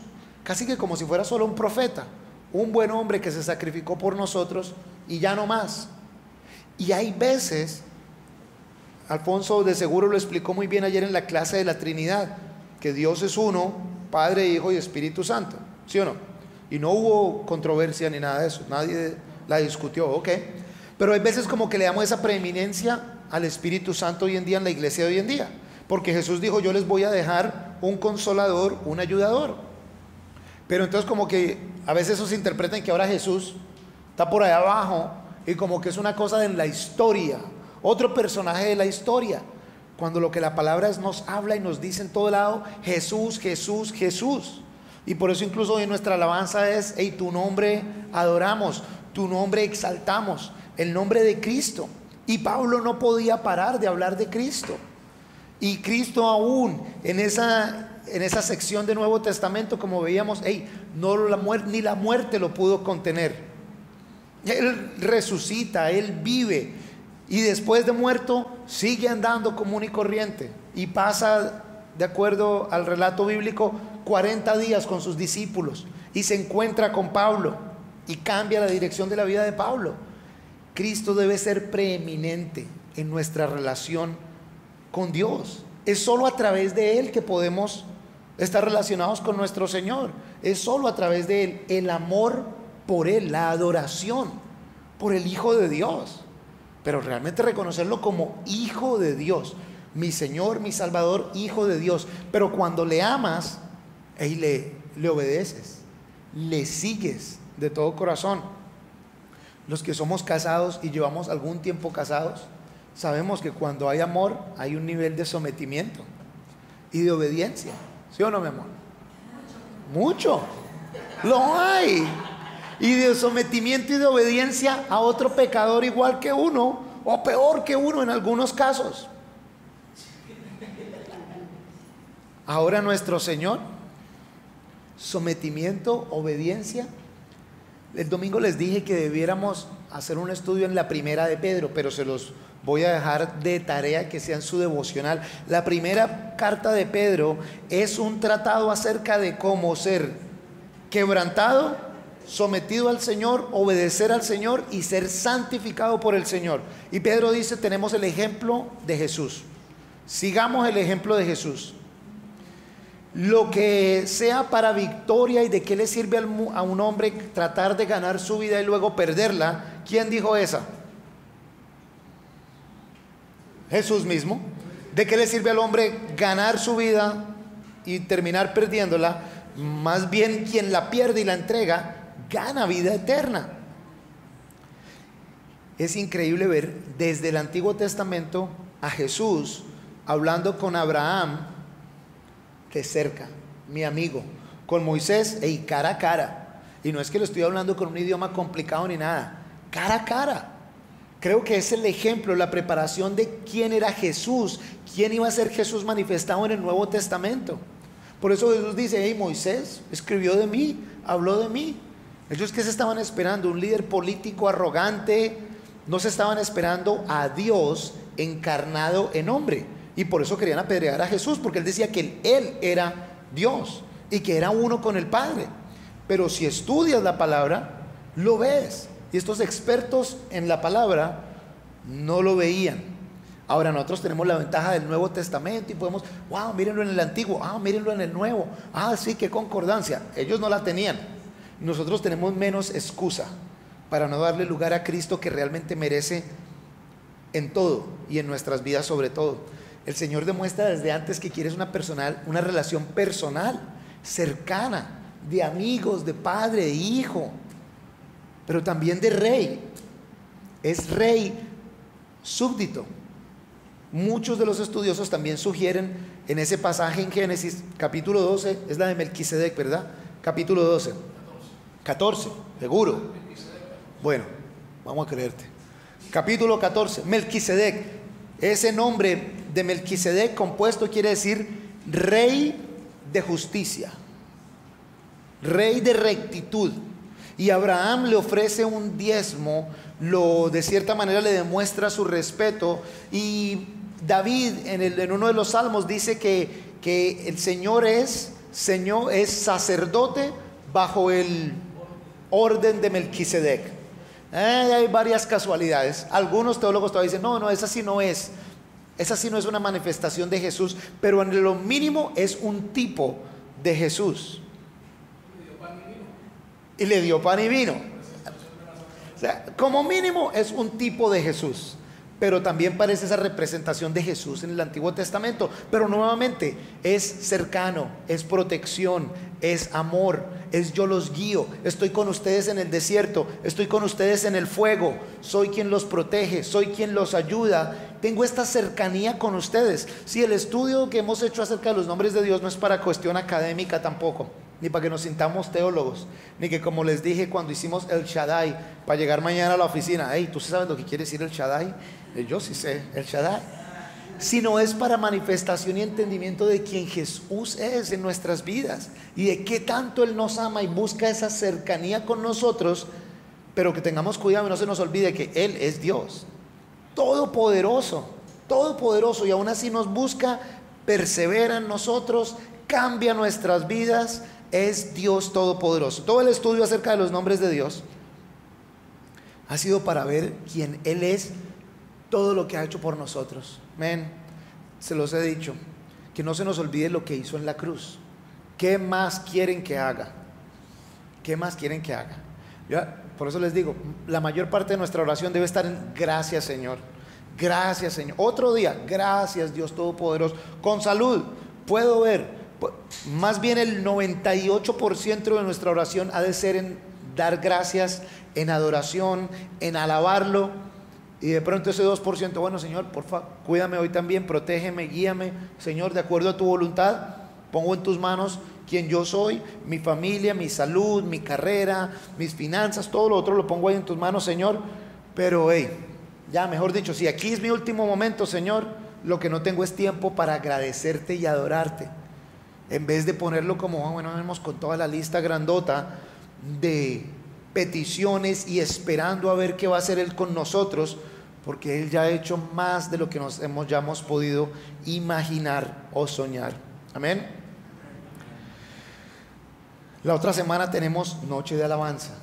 casi que como si fuera solo un profeta, un buen hombre que se sacrificó por nosotros y ya no más. Y hay veces, Alfonso de seguro lo explicó muy bien ayer en la clase de la Trinidad, que Dios es uno, Padre, Hijo y Espíritu Santo, ¿sí o no? Y no hubo controversia ni nada de eso, nadie la discutió, ok. Pero hay veces como que le damos esa preeminencia al Espíritu Santo hoy en día en la iglesia de hoy en día, porque Jesús dijo: yo les voy a dejar un consolador, un ayudador. Pero entonces como que a veces eso se interpreta en que ahora Jesús está por allá abajo y como que es una cosa de la historia, otro personaje de la historia, cuando lo que la palabra nos habla y nos dice en todo lado: Jesús, Jesús, Jesús. Y por eso incluso hoy nuestra alabanza es: hey, tu nombre adoramos, tu nombre exaltamos, el nombre de Cristo. Y Pablo no podía parar de hablar de Cristo. Y Cristo aún en esa sección de Nuevo Testamento, como veíamos, hey, ni la muerte lo pudo contener. Él resucita, Él vive, y después de muerto sigue andando común y corriente, y pasa, de acuerdo al relato bíblico, 40 días con sus discípulos, y se encuentra con Pablo y cambia la dirección de la vida de Pablo. Cristo debe ser preeminente en nuestra relación con Dios. Es solo a través de Él que podemos estar relacionados con nuestro Señor. Es solo a través de Él, el amor por Él, la adoración por el Hijo de Dios. Pero realmente reconocerlo como Hijo de Dios, mi Señor, mi Salvador, Hijo de Dios. Pero cuando le amas, le obedeces, le sigues de todo corazón. Los que somos casados y llevamos algún tiempo casados, sabemos que cuando hay amor hay un nivel de sometimiento y de obediencia. ¿Sí o no, mi amor? Mucho. Lo hay. Y de sometimiento y de obediencia a otro pecador igual que uno, o peor que uno en algunos casos. Ahora nuestro Señor, sometimiento, obediencia. El domingo les dije que debiéramos hacer un estudio en la primera de Pedro, pero se los voy a dejar de tarea que sea en su devocional. La primera carta de Pedro es un tratado acerca de cómo ser quebrantado, sometido al Señor, obedecer al Señor y ser santificado por el Señor. Y Pedro dice: tenemos el ejemplo de Jesús, sigamos el ejemplo de Jesús. Lo que sea para victoria, y de qué le sirve a un hombre tratar de ganar su vida y luego perderla. ¿Quién dijo esa? Jesús mismo. ¿De qué le sirve al hombre ganar su vida y terminar perdiéndola? Más bien quien la pierde y la entrega gana vida eterna. Es increíble ver desde el Antiguo Testamento a Jesús hablando con Abraham de cerca, mi amigo, con Moisés, cara a cara. Y no es que lo estoy hablando con un idioma complicado ni nada, cara a cara. creo que es el ejemplo, la preparación de quién era Jesús, quién iba a ser Jesús manifestado en el Nuevo Testamento. Por eso Jesús dice: hey, Moisés escribió de mí, habló de mí. Ellos, ¿qué se estaban esperando? Un líder político arrogante. No se estaban esperando a Dios encarnado en hombre. Y por eso querían apedrear a Jesús, porque él decía que él era Dios y que era uno con el Padre. Pero si estudias la palabra, lo ves. Y estos expertos en la palabra no lo veían. Ahora nosotros tenemos la ventaja del Nuevo Testamento y podemos: wow, mírenlo en el Antiguo, mírenlo en el Nuevo, sí, qué concordancia. Ellos no la tenían. Nosotros tenemos menos excusa para no darle lugar a Cristo, que realmente merece en todo y en nuestras vidas sobre todo. El Señor demuestra desde antes que quieres una relación personal, cercana, de amigos, de padre, de hijo, pero también de rey. Es rey súbdito. Muchos de los estudiosos también sugieren en ese pasaje en Génesis, capítulo 12, es la de Melquisedec, ¿verdad? Capítulo 12. 14, seguro. Bueno, vamos a creerte. Capítulo 14, Melquisedec. Ese nombre de Melquisedec compuesto quiere decir rey de justicia, rey de rectitud. Y Abraham le ofrece un diezmo, de cierta manera le demuestra su respeto. Y David en uno de los salmos dice que el Señor es sacerdote bajo el orden de Melquisedec. Hay varias casualidades. Algunos teólogos todavía dicen: no, esa sí no es. Esa sí no es una manifestación de Jesús, pero en lo mínimo es un tipo de Jesús. Y le dio pan y vino. O sea, como mínimo es un tipo de Jesús, pero también parece esa representación de Jesús en el Antiguo Testamento. Pero nuevamente es cercano, es protección, es amor, es yo los guío, estoy con ustedes en el desierto, estoy con ustedes en el fuego, soy quien los protege, soy quien los ayuda. Tengo esta cercanía con ustedes. Si el estudio que hemos hecho acerca de los nombres de Dios no es para cuestión académica tampoco, ni para que nos sintamos teólogos, ni que, como les dije cuando hicimos el Shaddai, para llegar mañana a la oficina: hey, ¿tú sabes lo que quiere decir el Shaddai? Yo sí sé el Shaddai. Sino es para manifestación y entendimiento de quién Jesús es en nuestras vidas y de qué tanto Él nos ama y busca esa cercanía con nosotros. Pero que tengamos cuidado y no se nos olvide que Él es Dios todopoderoso, y aún así nos busca, persevera en nosotros, cambia nuestras vidas. Es Dios todopoderoso. Todo el estudio acerca de los nombres de Dios ha sido para ver quién Él es, todo lo que ha hecho por nosotros. Amén. Se los he dicho, que no se nos olvide lo que hizo en la cruz. ¿Qué más quieren que haga? ¿Qué más quieren que haga? Por eso les digo, la mayor parte de nuestra oración debe estar en: gracias, Señor, gracias, Señor. Otro día: gracias, Dios Todopoderoso. Con salud, puedo ver. Más bien el 98% de nuestra oración ha de ser en dar gracias, en adoración, en alabarlo. Y de pronto ese 2%, bueno, Señor, por favor, cuídame hoy también, protégeme, guíame, Señor, de acuerdo a tu voluntad. Pongo en tus manos quien yo soy, mi familia, mi salud, mi carrera, mis finanzas, todo lo otro lo pongo ahí en tus manos, Señor. Pero ya mejor dicho, si aquí es mi último momento, Señor, lo que no tengo es tiempo para agradecerte y adorarte. En vez de ponerlo como: bueno, vamos con toda la lista grandota de peticiones y esperando a ver qué va a hacer Él con nosotros, porque Él ya ha hecho más de lo que ya hemos podido imaginar o soñar. Amén. La otra semana tenemos noche de alabanza.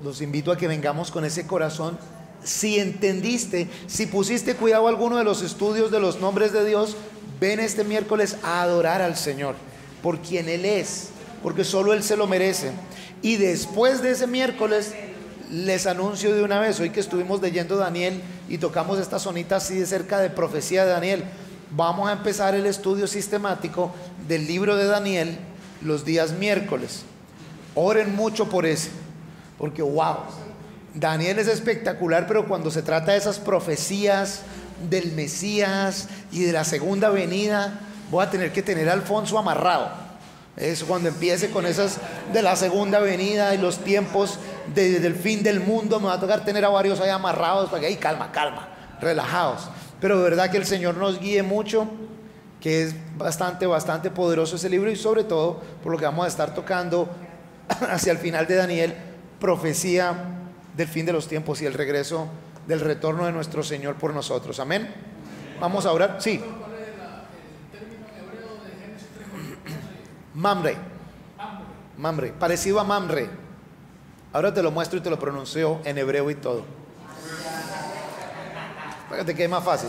Los invito a que vengamos con ese corazón. Si entendiste, si pusiste cuidado a alguno de los estudios de los nombres de Dios, ven este miércoles a adorar al Señor por quien Él es, porque solo Él se lo merece. Y después de ese miércoles les anuncio de una vez, hoy que estuvimos leyendo Daniel y tocamos esta zonita así de cerca de profecía de Daniel, vamos a empezar el estudio sistemático del libro de Daniel los días miércoles. Oren mucho por ese, porque wow, Daniel es espectacular, pero cuando se trata de esas profecías del Mesías y de la segunda venida, voy a tener que tener a Alfonso amarrado. Eso, cuando empiece con esas de la segunda venida y los tiempos desde el fin del mundo, me va a tocar tener a varios ahí amarrados para que ahí calma, calma, relajados. Pero de verdad que el Señor nos guíe mucho, que es bastante poderoso ese libro, y sobre todo por lo que vamos a estar tocando hacia el final de Daniel, profecía del fin de los tiempos y el regreso del retorno de nuestro Señor por nosotros. Amén. Vamos a orar. Sí. Mamre. Mamre, parecido a Mamre. Ahora te lo muestro y te lo pronuncio en hebreo y todo, para que te quede más fácil.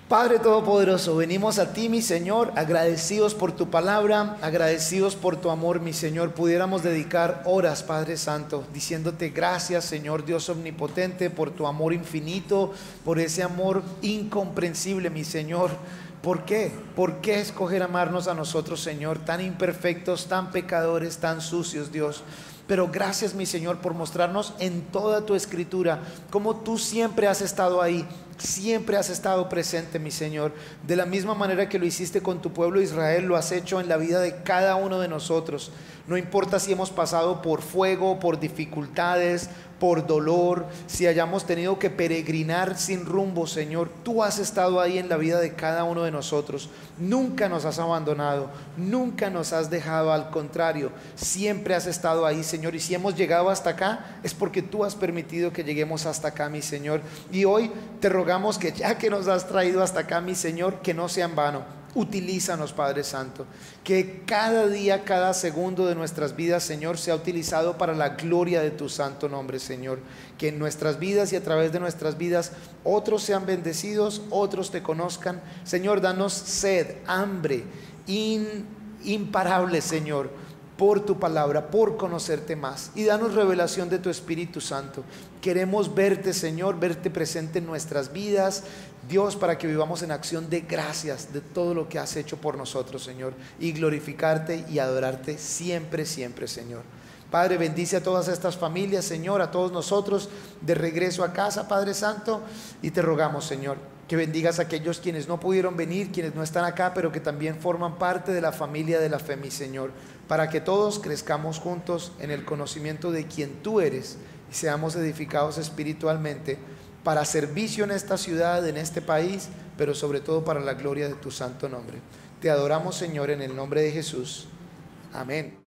Padre Todopoderoso, venimos a ti, mi Señor, agradecidos por tu palabra, agradecidos por tu amor, mi Señor. Pudiéramos dedicar horas, Padre Santo, diciéndote gracias, Señor Dios omnipotente, por tu amor infinito, por ese amor incomprensible, mi Señor. ¿Por qué? ¿Por qué escoger amarnos a nosotros, Señor, tan imperfectos, tan pecadores, tan sucios, Dios? Pero gracias, mi Señor, por mostrarnos en toda tu escritura cómo tú siempre has estado ahí, siempre has estado presente, mi Señor. De la misma manera que lo hiciste con tu pueblo Israel, lo has hecho en la vida de cada uno de nosotros. No importa si hemos pasado por fuego, por dificultades, por dolor, si hayamos tenido que peregrinar sin rumbo, Señor, tú has estado ahí en la vida de cada uno de nosotros. Nunca nos has abandonado, nunca nos has dejado, al contrario, siempre has estado ahí, Señor. Y si hemos llegado hasta acá, es porque tú has permitido que lleguemos hasta acá, mi Señor. Y hoy te rogamos que ya que nos has traído hasta acá, mi Señor, que no sea en vano. Utilízanos, Padre Santo, que cada día, cada segundo de nuestras vidas, Señor, sea utilizado para la gloria de tu santo nombre, Señor. Que en nuestras vidas y a través de nuestras vidas otros sean bendecidos, otros te conozcan. Señor, danos sed, hambre imparable, Señor, por tu palabra, por conocerte más, y danos revelación de tu Espíritu Santo. Queremos verte, Señor, verte presente en nuestras vidas, Dios, para que vivamos en acción de gracias de todo lo que has hecho por nosotros, Señor, y glorificarte y adorarte siempre, siempre, Señor. Padre, bendice a todas estas familias, Señor, a todos nosotros de regreso a casa, Padre Santo, y te rogamos, Señor, que bendigas a aquellos quienes no pudieron venir, quienes no están acá, pero que también forman parte de la familia de la fe, mi Señor, para que todos crezcamos juntos en el conocimiento de quien tú eres y seamos edificados espiritualmente para servicio en esta ciudad, en este país, pero sobre todo para la gloria de tu santo nombre. Te adoramos, Señor, en el nombre de Jesús. Amén.